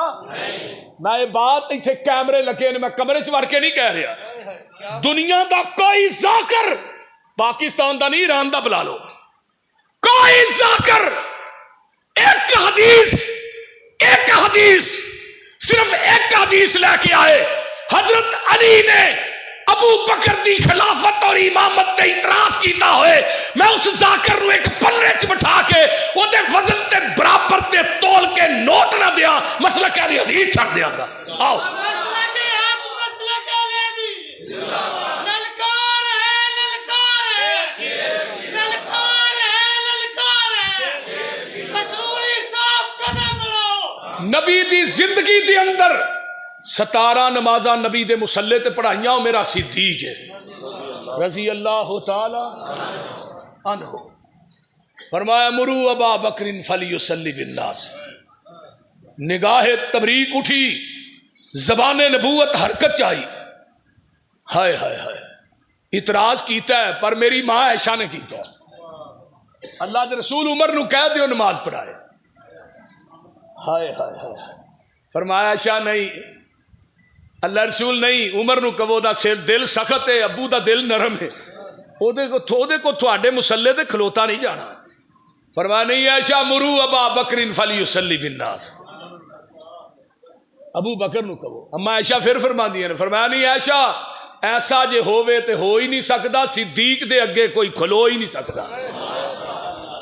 میں یہ بات ایتھے کیمرے لگے نے میں کمرے چ وڑ کے نہیں کہہ رہا دنیا دا کوئی ذاکر پاکستان دا نہیں ایران دا بلا لو کوئی ذاکر ایک حدیث صرف ایک حدیث لے کے آئے حضرت علی نے ابو بکر دی خلافت اور امامت تے اعتراض کیتا ہوئے میں اس ذاکر نو ایک پلے چ بٹھا کے او دے وزن تے برابر تے تول کے نوٹ نہ دیا مسئلہ کہہ دی حدیث چھڑ دیا گا آؤ نبی دی زندگی دے اندر 17 نمازاں نبی دے مصلے تے پڑھائیاں میرا صدیق ہے رضی اللہ تعالی عنہ فرمایا مرو ابا بکر فلیصلی بالناس نگاہ تبریک اٹھی زبان نبوت حرکت چاہی ہائے ہائے ہائے اعتراض کیتا ہے پر میری ماں عائشہ نے کیتا ہے اللہ دے رسول عمر نو کہہ دیو نماز پڑھائے ہائے ہائے ہائے فرمایا عائشہ نہیں اللہ رسول نہیں عمر نو کہو دا دل سخت ہے ابو دا دل نرم ہے او دے کو تھوڑے مسلے تے کھلوتا نہیں جانا فرمایا نہیں عائشہ مرو ابا بکر فلیصلی بالناس ابو بکر نو کہو اما عائشہ پھر فرما دیا نے فرمایا نہیں عائشہ ایسا جے ہووے تے ہو ہی نہیں سکتا صدیق دے اگے کوئی کھلو ہی نہیں سکتا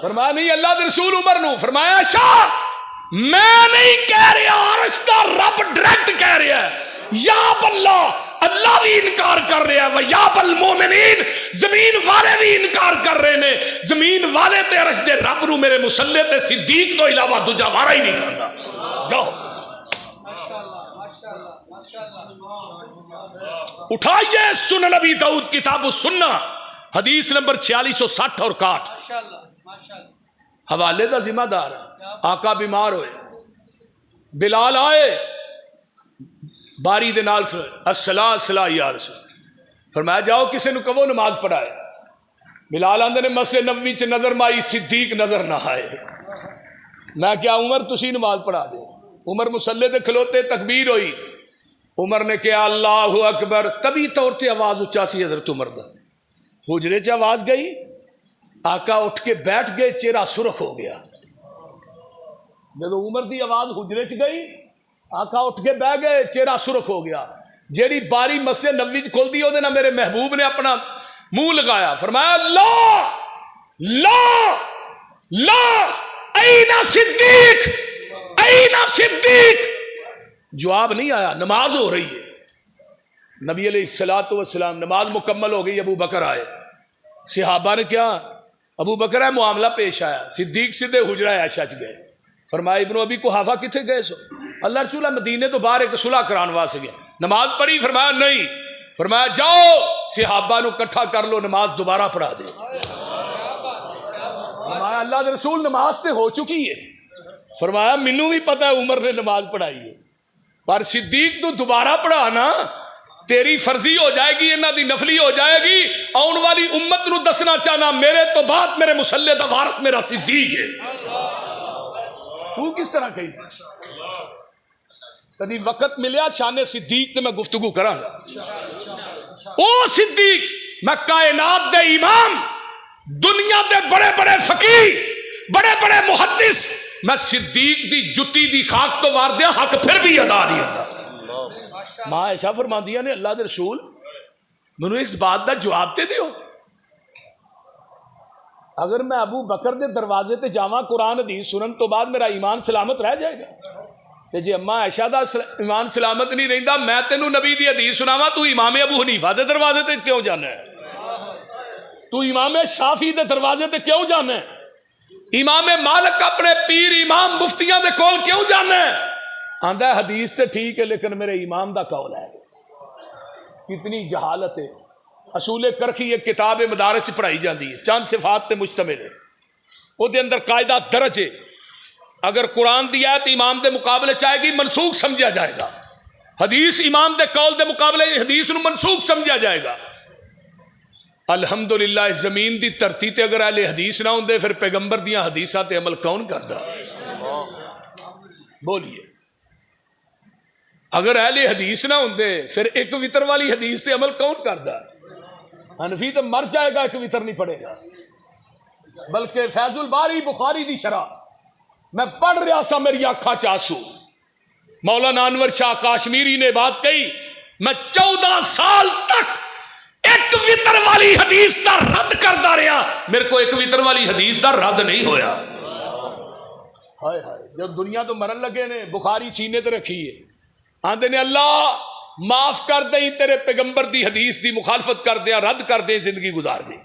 فرمایا نہیں اللہ دے رسول عمر نو فرمایا عائشہ میں نہیں کہہ رہا رشتہ رب ڈائریکٹ کہہ رہا ہے یا اللہ اللہ بھی انکار کر رہا ہے یا بالمومنین زمین والے بھی انکار کر رہے نے زمین والے تے عرش دے رب نو میرے مصلے تے صدیق تو علاوہ دوجا وارا ہی نہیں کھاندا جاؤ اٹھائیے سنن نبی داؤد کتاب السنہ حدیث نمبر 4660 اور 61 حوالے کا ذمہ دار ہے آقا بیمار ہوئے بلال آئے باری دے نال الصلاۃ یا رسول فرمایا جاؤ کسی نو کہو نماز پڑھائے بلال آندے نے مسجد نبوی چ نظر مائی صدیق نظر نہ آئے میں کیا عمر تسی نماز پڑھا دے عمر مصلے تے کھلوتے تکبیر ہوئی عمر نے کہا اللہ اکبر، تبھی طور تے آواز اچا سی حضرت عمر دا، حجرے چ آواز گئی، آقا اٹھ کے بیٹھ گئے، چہرہ سرخ ہو گیا۔ جب عمر دی آواز حجرے چ گئی، آقا اٹھ کے بہ گئے، چہرہ سرخ ہو گیا۔ جیڑی باری مسجد نبوی چ کھل دی، میرے محبوب نے اپنا منہ لگایا، فرمایا لا لا لا این صدیق، این صدیق۔ جواب نہیں آیا، نماز ہو رہی ہے، نبی علیہ الصلوۃ والسلام، نماز مکمل ہو گئی، ابو بکر آئے، صحابہ نے کیا، ابو بکر ہے، معاملہ پیش آیا، صدیق سیدھے حجرہ عائشہ چ گئے، فرمایا ابن ابی قحافہ کتنے گئے سو؟ اللہ رسول مدینے تو باہر ایک صلح کران واسطے گیا، نماز پڑھی؟ فرمایا نہیں، فرمایا جاؤ صحابہ نو کٹھا کر لو، نماز دوبارہ پڑھا دے۔ فرمایا اللہ دے رسول نماز تے ہو چکی ہے، فرمایا مینوں بھی پتہ ہے عمر نے نماز پڑھائی ہے، پر صدیق تو دوبارہ پڑھانا تیری فرضی ہو جائے گی، انہاں دی نفلی ہو جائے گی۔ آن والی امت نو دسنا چاہنا میرے تو بعد میرے مصلی دا وارث میرا صدیق ہے۔ تو کس طرح کہی؟ کدی وقت ملیا شان صدیق تے میں گفتگو کراں گا۔ او صدیق، میں کائنات دے امام، دنیا دے بڑے بڑے فقیہ، بڑے بڑے محدث، میں صدیق دی جتی دی خاک تو وار دیا، حق پھر بھی ادا نہیں ہوتا۔ ماں عائشہ فرماندیاں نے اللہ دے رسول منو اس بات دا جواب تے دیو، اگر میں ابو بکر دے دروازے تے جاواں قرآن حدیث سنن تو بعد میرا ایمان سلامت رہ جائے گا؟ تے جی اما عائشہ دا ایمان سلامت نہیں رہندا، میں تینوں نبی دی حدیث سناواں، تو امام ابو حنیفہ دے دروازے تے کیوں جانا ہے؟ تو امام شافعی دے دروازے تے کیوں جانا ہے؟ امام مالک اپنے پیر امام مفتیاں دے کول کیوں جانا ہے؟ آندا ہے حدیث تے ٹھیک ہے لیکن میرے امام دا قول ہے۔ کتنی جہالت ہے۔ اصول کرخی ایک کتاب مدارس پڑھائی جاندی ہے، چند صفات تے مشتمل ہے، وہ دے اندر قاعدہ درج ہے، اگر قرآن دی آیت امام دے مقابلے چاہے گی منسوخ سمجھا جائے گا، حدیث امام دے قول دے مقابلے حدیث نو منسوخ سمجھا جائے گا۔ الحمدللہ اس زمین دی دھرتی تے اگر اہل حدیث نہ ہوندے پھر پیغمبر دیاں حدیثاں تے عمل کون کردا؟ بولیے، اگر اہل حدیث نہ ہوندے پھر ایک وطر والی حدیث تے عمل کون کردا؟ حنفی تو مر جائے گا، ایک وطر نہیں پڑے گا۔ بلکہ فیض الباری بخاری دی شرح میں پڑھ رہا سا، میری آنکھاں چاسو، مولانا انور شاہ کاشمیری نے بات کہی، میں 14 سال تک ایک وطر والی حدیث دا رد کردا رہا، میرے کو ایک وطر والی حدیث دا رد نہیں ہویا۔ ہائے ہائے، جب دنیا تو مرن لگے نے، بخاری سینے تے رکھی ہے، آندے نے اللہ معاف کر دیں، تیرے پیغمبر دی حدیث دی مخالفت کر دیا، رد کر دیں، زندگی گزار دیں۔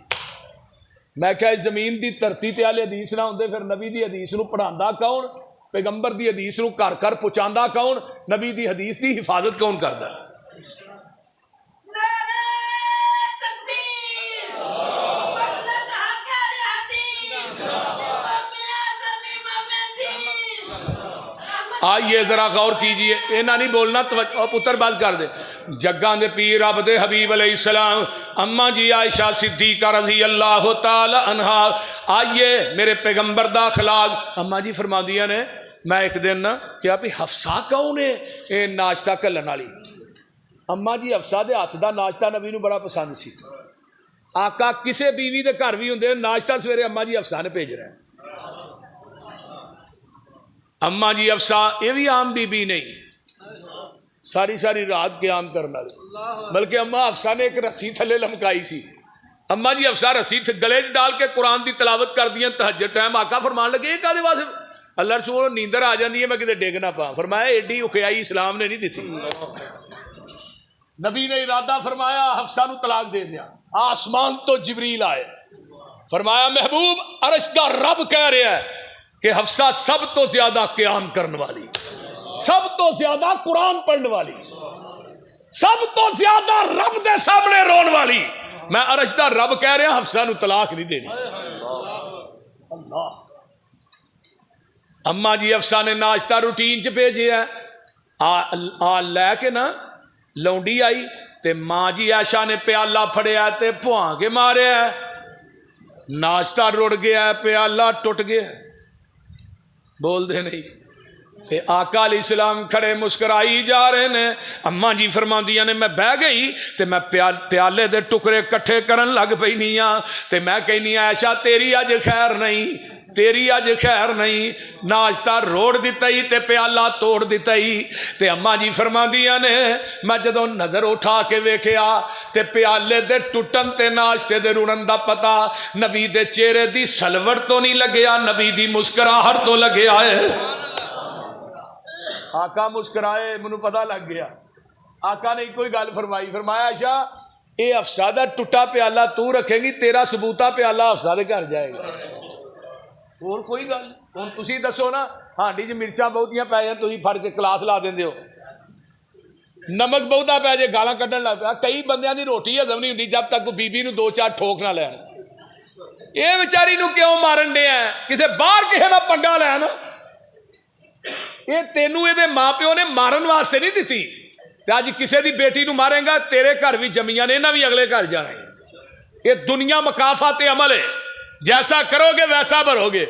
میں کہا اس زمین دی دھرتی تے والے حدیث نہ ہوندے پھر نبی دی حدیث نو پڑھاندا کون؟ پیغمبر دی حدیث نو گھر گھر پہنچاندا کون؟ نبی دی حدیث دی حفاظت کون کردا؟ آئیے ذرا غور کیجئے، اینا نہیں بولنا، پتر باز کر دے۔ جگاں دے پیر رب دے حبیب علیہ السلام اما جی عائشہ صدیقہ رضی اللہ تعالی عنہا، آئیے میرے پیغمبر دا اخلاق۔ اما جی فرما دیا نے، میں ایک دن نا کیا بھی حفصہ کون ہے اے ناشتہ کلن والی؟ اما جی حفصہ دے ہاتھ دا ناشتہ نبی نو بڑا پسند سی۔ آقا کسے بیوی دے گھر بھی ہوندے ناشتہ سویرے اما جی حفصہ نے بھیج رہا ہے۔ اما جی حفصہ یہ بھی عام بی بی نہیں، ساری ساری رات قیام کرنا، بلکہ اما حفصہ نے ایک رسی تھلے لمکائی سی۔ اما جی حفصہ رسی گلے ڈال کے قرآن دی تلاوت کر دیا تہجد ٹائم، آقا فرمان لگے یہ کہدے واسطے؟ اللہ رسول نیندر آ جاندی ہے میں کدے ڈگ نہ پاں، فرمایا ایڈی اخیائی اسلام نے نہیں دیتی۔ نبی نے ارادہ فرمایا حفصہ نو طلاق دے دیا، آسمان تو جبریل آئے، فرمایا محبوب عرش دا رب کہہ رہا ہے کہ حفصہ سب تو زیادہ قیام کرنے والی، سب تو زیادہ قرآن پڑھنے والی، سب تو زیادہ رب دے سامنے رون والی، میں عرش دا رب کہہ رہا حفصہ نو طلاق نہیں دینی۔ اللہ، اما جی حفصہ نے ناشتہ روٹین چ بھیجے ہے، لے کے نا لونڈی آئی تے ماں جی عائشہ نے پیالہ پھڑیا تے پھواں کے ماریا ہے، ناشتہ رڑ گیا ہے، پیالہ ٹوٹ گیا ہے، بول دے نہیں۔ تے آقا علیہ السلام کھڑے مسکرائی جا رہے نے. اما جی فرماندیاں نے میں بہ گئی تے میں پیالے دے ٹکڑے کٹھے کرن لگ پئی نہیں ہاں تے میں کہنی عائشہ تیری اج خیر نہیں, تیری اج خیر نہیں, ناشتہ روڑ دیتا ہی تے پیالہ توڑ دیتا ہی. تے اما جی فرماندیاں نے میں جدوں نظر اٹھا کے ویکھیا تے پیالے دے ٹٹن تے ناشتے دے رڑن دا پتا نبی دے چہرے دی سلوٹ تو نہیں لگیا, نبی دی مسکراہٹ تو لگیا ہے. آقا مسکرائے, مجھے پتا لگ گیا. آقا نے کوئی گل فرمائی, فرمایا عائشہ اے حفصہ دا ٹوٹا پیالہ تو رکھے گی, تیرا ثبوتا پیالہ حفصہ دے گھر جائے گا. اور کوئی گل ہوں تسی دسو نا, ہانڈی چ مرچاں بہتیاں پی جان تسی پھڑ کے کلاس لا دیندے ہو, نمک بہتا پی جائے گالاں کڈن لگ پیا. کئی بندیاں دی روٹی ہضم نہیں ہوندی جب تک بی بی نو 2-4 ٹھوک نہ لین. اے بیچاری نو کیوں مارن دے ہیں, کسے باہر کسے دا پنگا لین. یہ تینوں یہ ماں پیو نے مارن واسطے نہیں دیتی. اج کسے دی بیٹی نو مارے گا تیرے گھر بھی جمیاں نے, انہاں بھی اگلے گھر جانا ہے. یہ دنیا مکافات عمل ہے, جیسا کرو گے ویسا بھرو گے.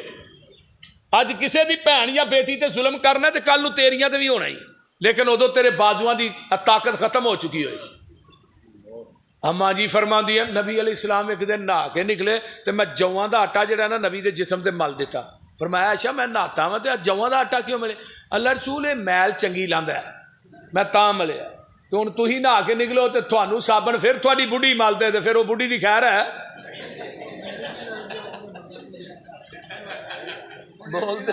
اج کسے دی بہن یا بیٹی تے ظلم کرنا تے کل نو تیریاں تے بھی ہونا ہی, لیکن ادو تیرے بازواں دی طاقت ختم ہو چکی ہوئی. اما جی فرماندی ہے نبی علیہ السلام ایک دن نہا کے نکلے تے میں جواں دا آٹا جڑا نا نبی دے جسم تے مل دیتا. فرمایا عائشہ میں نہاتا ہاں تے جواں دا آٹا کیوں ملے؟ اللہ رسول یہ میل چنگی لاندا ہے میں تاں ملیا. تو ہن تسی نہا کے نکلو تے تھانوں صابن پھر تھوڑی بڈھی مل دے تے پھر وہ بڈھی دی خیر ہے. بولتے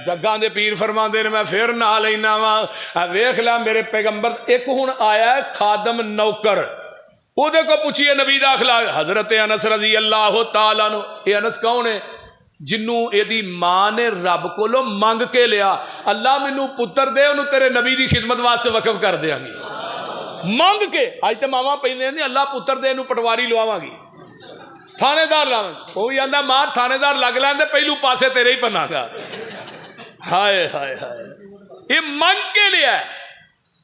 جگاں دے پیر فرماندے نے میں پھر نہا لینا وا. ویکھ لا میرے پیغمبر ایک ہن آیا ہے خادم نوکر, او دے کو پوچھیے نبی دا اخلاق. حضرت انس رضی اللہ تعالی عنہ, اے انس کون ہے؟ جنوں ایدی ماں نے رب کولو منگ کے لیا, اللہ مینوں پتر دے انہوں تیرے نبی دی خدمت واسطے وقف کر دیاں گی. منگ کے اج تے ماواں پہندے نے اللہ پتر دے انہوں پٹواری لواواں گی, تھانے دار لاواں گی. وہ بھی آندا ماں تھانے دار لگ لیندے پہلو پاسے تیرے ہی پنا گا. ہائے ہائے ہائے, یہ منگ کے لیا ہے.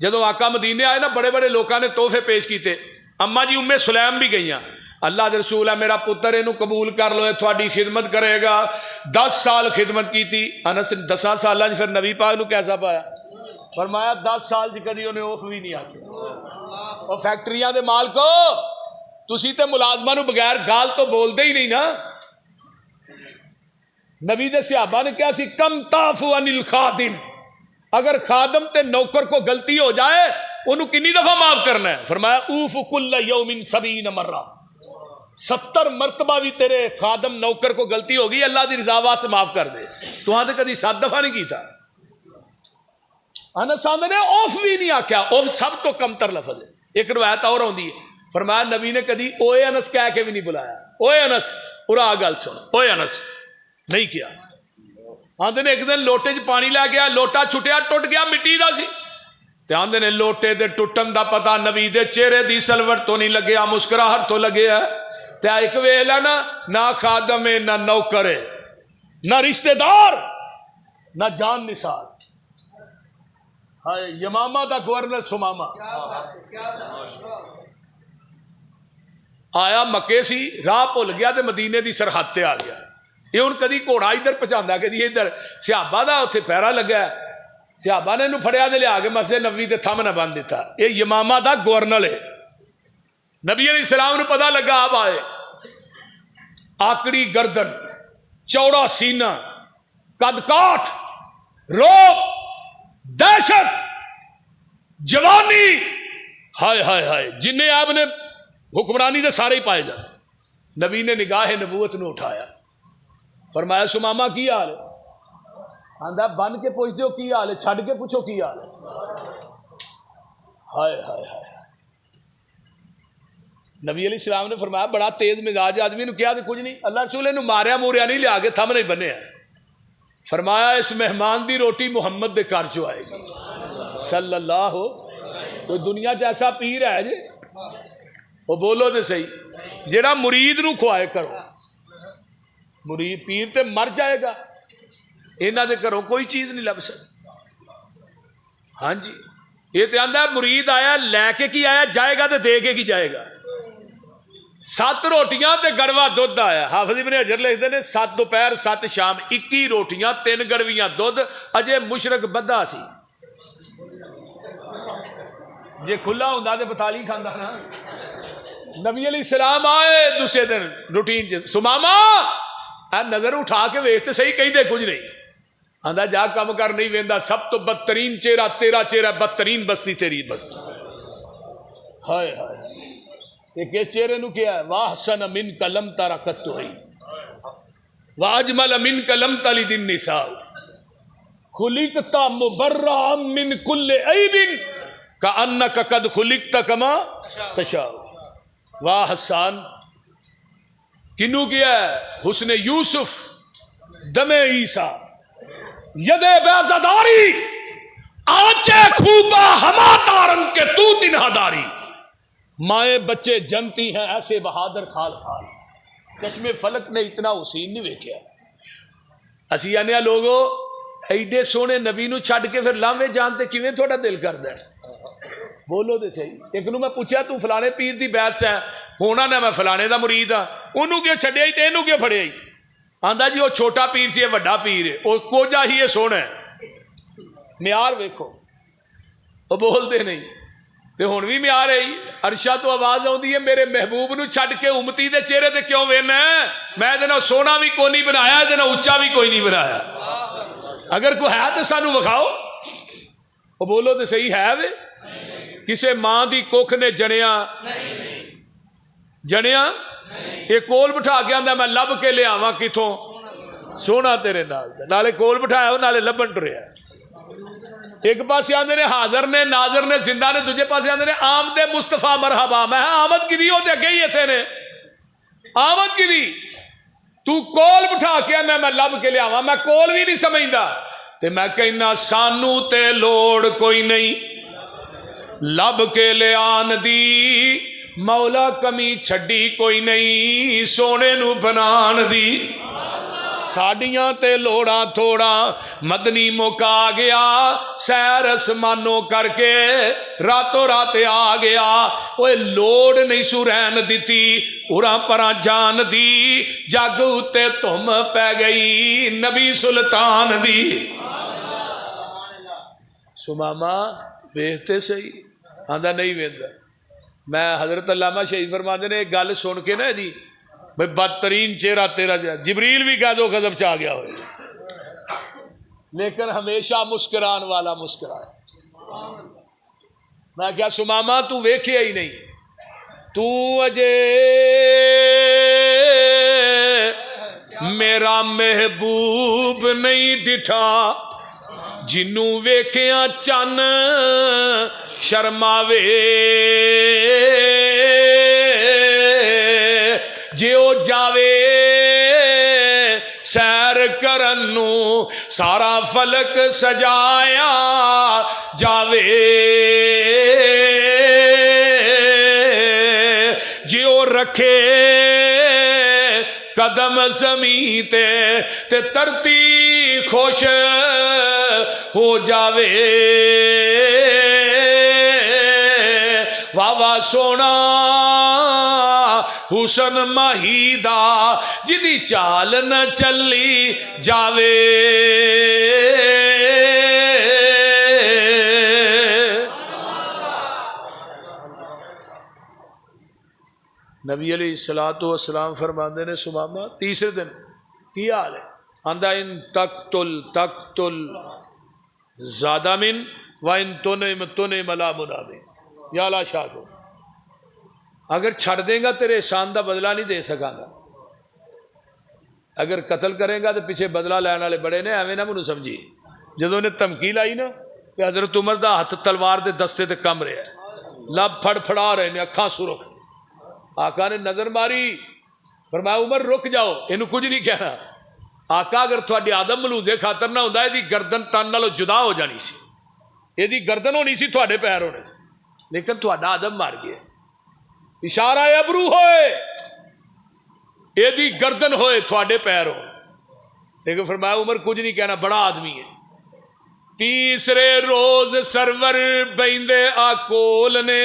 جدوں آقا مدینے آئے نا بڑے بڑے لوکاں نے تحفے پیش کیتے. اما جی ام سلیم بھی گئیاں, اللہ دے رسول ہے میرا پتر اینو قبول کر لو, تھوڑی خدمت کرے گا. 10 سال خدمت کی تھی. انس 10 سال پھر نبی پاک نو کیسا پایا؟ فرمایا 10 سال کدی انہیں اوف بھی نہیں آکھیا. اور فیکٹریاں دے مالکو تسی تے ملازماں نو بغیر گال تو بول دے ہی نہیں نا. نبی دے صحابہ نے کیا سی کم تعفو عن الخادم, اگر خادم تے نوکر کو غلطی ہو جائے انہوں کنی دفعہ معاف کرنا ہے؟ فرمایا اوف کل یوم 70 مرہ, 70 مرتبہ بھی تیرے خادم نوکر کو غلطی ہوگی اللہ دی رضا واسطے معاف کر دے. تو ہاں تے کدی 7 دفعہ نہیں کیتا. انس آندے نے اوف بھی نہیں آکھیا, اوف سب تو کم تر لفظ ہے. ایک روایت اور ہوندی ہے فرمایا نبی نے کدی اوے انس کہہ کے بھی نہیں بلایا. اوے انس اورا گل سن, اوے انس نہیں کیا. آندے نے ایک دن لوٹے چ پانی لے گیا, لوٹا چھٹیا ٹوٹ گیا مٹی دا سی. تے آندے نے لوٹے دے ٹوٹن دا پتا نبی دے چہرے دی سلوٹ تو نہیں لگیا, مسکراہٹ تو لگیا. تے ایک ویلا نا نہ خادم ہے نہ نوکر ہے نہ رشتہ دار نہ جان نثار. ہائے یمامہ دا گورنر سمامہ آیا مکے سی, راہ بھول گیا تے مدینے دی سرحد تے آ گیا. یہ ہن کدی گھوڑا ادھر پہنچاندا کدی ادھر. صحابہ دا اوتھے پیرا لگا, صحابہ نے انہوں پھڑیا دے لیا کے مسجد نبوی تے تھم نہ بن دیتا. یہ یمامہ دا گورنر ہے. نبی علیہ السلام نے پتہ لگا آپ آئے, آکڑی گردن, چوڑا سینہ, قد کاٹ, روب, دہشت, جوانی, ہائے ہائے ہائے, جنہیں آپ نے حکمرانی دے سارے ہی پائے جاتے. نبی نے نگاہ نبوت نے اٹھایا, فرمایا سمامہ کی حال ہے؟ آندا بن کے پوچھتے ہو کی حال ہے, چھڈ کے پوچھو کی حال ہے. ہائے ہائے ہائے. نبی علیہ السلام نے فرمایا بڑا تیز مزاج آدمی نے کیا کچھ نہیں. اللہ رسول نے ماریا موریا نہیں, لیا کے تھم نہیں بنیا. فرمایا اس مہمان دی روٹی محمد دے گھر چوں آئے گی صلی اللہ ہو. کوئی دنیا چ ایسا پیر ہے جی, وہ بولو تے صحیح, جیڑا مرید نو کھوائے کرو. مرید پیر تے مر جائے گا, انہاں دے گھروں کوئی چیز نہیں لب سکتی. ہاں جی, یہ تے آندا مرید آیا لے کے کی آیا, جائے گا تے دے کے کی جائے گا. 7 روٹیاں تے گڑوا دودھ آیا. حافظ ابن حجر لکھتے ہیں 7 دوپہر 7 شام 21 روٹیاں 3 گڑویاں دودھ. اجے مشرک بدھا سی, جے کھلا ہوندا تے بتالی کھاندا نا. نبی علیہ السلام آئے دوسرے دن روٹین سماما نظر اٹھا کے ویخ تے صحیح کہیں دے کچھ نہیں. آندا جا کم کر نہیں ویندا, سب تو بدترین چہرہ تیرا چہرہ, بدترین بستی تیری بستی. ہائے ہائے کس چہرے نو کیا ہے؟ واحسن من کلم ترکت ہوئی واجمل من کلم تلد النساء خلقت مبرئا من کل عیب کانک قد خلقت کما تشاء. واہ حسان کنو کیا ہے؟ حسن یوسف دم عیسیٰ ید بیزداری آنچے خوبا ہما تارن کے تو تنہا داری. مائیں بچے جنتی ہیں ایسے بہادر خال خال, چشم فلک نے اتنا حسین نہیں ویکھیا. اسی آنے لوگو ایڈے سونے نبی نو چھڈ کے پھر لاوے جانتے کیویں تھوڑا دل کردا ہے؟ بولو دے صحیح. ایک نو میں پوچھا تو فلانے پیر دی بیعت سے ہونا نہ میں فلانے دا مرید ہاں, انہوں کیوں چھڈیا ہی تے اینوں کیوں پھڑیا ہی؟ آندا جی وہ چھوٹا پیر سی, وڈا پیر ہے, وہ کوجا ہی ہے سونا ہے. معیار ویکھو, وہ بول دے نہیں تے ہن بھی معیار ہے. عرشا تو آواز آؤندی ہے میرے محبوب نو چھڈ کے امتی دے چہرے تے کیوں وینا ہے؟ میں دے نال سونا بھی کوئی نہیں بنایا, دے نال اچا بھی کوئی نہیں بنایا. اگر کوئی ہے تے سانو وکھاؤ. وہ بولو تے صحیح ہے وے. کسے ماں دی ککھ نے جنیا یہ کول بٹھا کے آندا میں لب کے لے آواں کتھوں سونا تیرے نال, نالے کول بٹھایا نالے لبن ٹریا. ایک پاس آندے نے حاضر نے ناظر نے زندہ نے, دوجے پاس آندے نے آمد مصطفیٰ مرحبا. میں آمد کی دی ہوتے اگے ہی ایتھے نے آمد کی دی. تو کول بٹھا کے آنا میں لب کے لے آواں, میں کول بھی نہیں سمجھدا تے میں کہنا سانو تے لوڑ کوئی نہیں لب کے لے آن دی. مولا کمی چھڈی کوئی نہیں سونے نو بنان دی. ساڈیاں تے لوڑا تھوڑا مدنی مکا گیا, سیر اسمانوں کر کے راتوں رات آ گیا. اوے لوڑ نہیں سو رہن دیتی اُراں پراں جان دی, جگ اتے تم پہ گئی نبی سلطان دی. سماما ویختے صحیح آندا نہیں ویندا. میں حضرت علامہ شہید فرماندے نے ایک گل سن کے نا دی بھئی بدترین چہرہ تیرا جبریل بھی گاز و غضب چاہ گیا ہوئے, لیکن ہمیشہ مسکران والا مسکرائے. میں کیا سماما تو ویکھیا ہی نہیں, تو اجے میرا محبوب نہیں ڈٹھا, جنوں ویکھیا چن شرماوے, جے او جاوے سیر کرن نو سارا فلک سجایا جاوے, جے او رکھے قدم زمین تے ترتی خوش ہو جاوے. واہ واہ سونا حسن مہیدا جدی چال نہ چلی جاوے. نبی علیہ الصلوۃ والسلام فرماندے نے سماما تیسرے دن کی حال ہے؟ آندا ان تقتل زیادہ من وان تنم لا منام. یا لا شاہ کو اگر چھڑ دیں گا تیرے احسان دا بدلہ نہیں دے سکا گا, اگر قتل کرے گا تو پیچھے بدلہ لینے والے بڑے نے, ایویں نہ منو سمجھی. جدوں نے دھمکی لائی نا کہ حضرت عمر دا ہاتھ تلوار دے دستے تے کم رہا ہے, لب پھڑ پھڑا رہے نے, اکھاں سرخ. آقا نے نظر ماری فرمایا عمر رک جاؤ, اینو کچھ نہیں کہنا. آقا اگر تھوڑی آدم ملوزے خاطر نہ ہوندا ایدی گردن تن نالوں جدا ہو جانی سی, ایدی گردن ہونی سی تھوڑے پیر ہونے سے, لیکن تھوڑا آدم مار گیا. اشارہ ابرو ہوئے ایدی گردن ہوئے تھوڑے پیر ہو, لیکن فرمایا عمر کچھ نہیں کہنا, بڑا آدمی ہے. تیسرے روز سرور بیندے آکول نے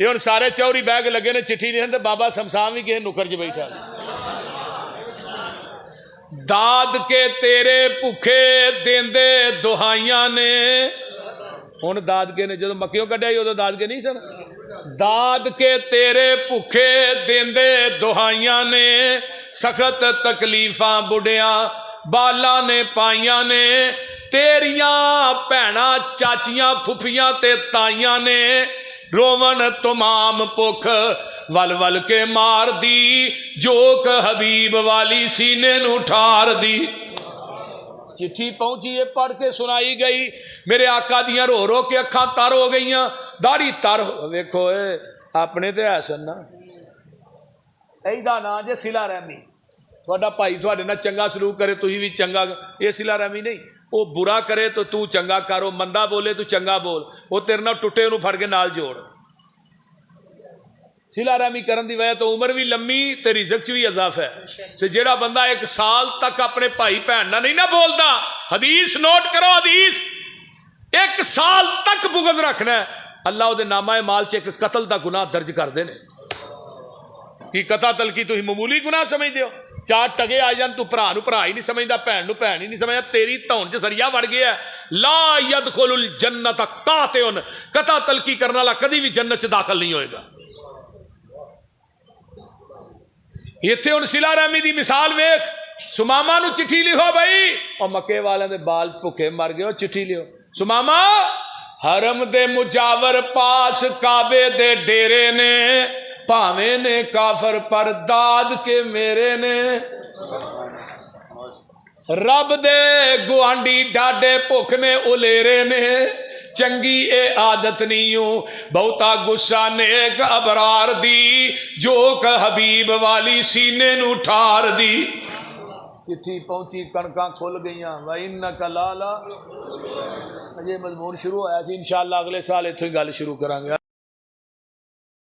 یہ ہوں سارے چوری بہ کے لگے نے چٹھی لکھن تے بابا شمشان بھی کسی نکر چ بیٹھا داد کے تیرے بھوکے دیندے دہائیاں نے ہوں دادکے نے جدو مکیوں کڈیا ادو دادکے نہیں سن داد کے تیرے بھوکے دیندے دہائیاں نے سخت تکلیفاں بڑھیاں بالا نے پائیاں نے تیریاں بھیناں چاچیاں پھپھیاں تے تائیاں نے روون تمام پکھ ول ول کے مار دی جوک حبیب والی سینے نو ٹھار دی چٹھی پہنچی ہے پڑھ کے سنائی گئی میرے آقا دیاں رو رو کے اکھاں تر ہو گئیاں داڑھی تر ویکھو اے اپنے تے ایسن نا ایدا نا جے صلہ رحمی تھوڑا بھائی تھوڑے نال چنگا سلوک کرے تسی بھی چنگا یہ صلہ رحمی نہیں وہ برا کرے تو چنگا کر وہ مندہ بولے تو چنگا بول وہ تیرے نال ٹوٹے انہوں پھڑ کے نال جوڑ صلہ رحمی کرن دی وجہ تو عمر بھی لمبی تے رزق چ بھی اضافہ ہے تے جیڑا بندہ 1 سال تک اپنے بھائی بہن نال نہیں نہ بولدا حدیث نوٹ کرو حدیث 1 سال تک بغض رکھنا ہے اللہ دے نامہ مال چ ایک قتل دا گناہ درج کر دے نے کی قتل کی تسی معمولی گناہ سمجھدے ہو 4 ٹگے آ جان تو بھرا نو بھرا ہی نہیں سمجھدا بھین نو بھین ہی نہیں سمجھدا تیری تون چ سریا وڑ گیا ہے لا يدخل الجنت قاطع قتل کی کرنے والا کدی بھی جنت چ داخل نہیں ہوئے گا ایتھے ہن صلہ رحمی دی مثال ویکھ سماما نو چٹھی لکھو بھائی اور مکے والے دے بال بھکے مر گئے چٹھی لکھو سماما حرم دے مجاور پاس کعبے دے ڈیرے نے پاویں نے کافر پر داد کے میرے نے رب دے گوانڈی ڈاڈے بھوک نے الیرے نے چنگی اے عادت نیوں بہتا گسا نیک ابرار دی جوک حبیب والی سینے نو ٹھار دی چٹھی پہنچی کنکاں کھل گئیاں وَإِنَّكَ لَعَلَىٰ یہ مضمون شروع ہویا سی انشاءاللہ اگلے سال ایتھوں ہی گل شروع کرانگے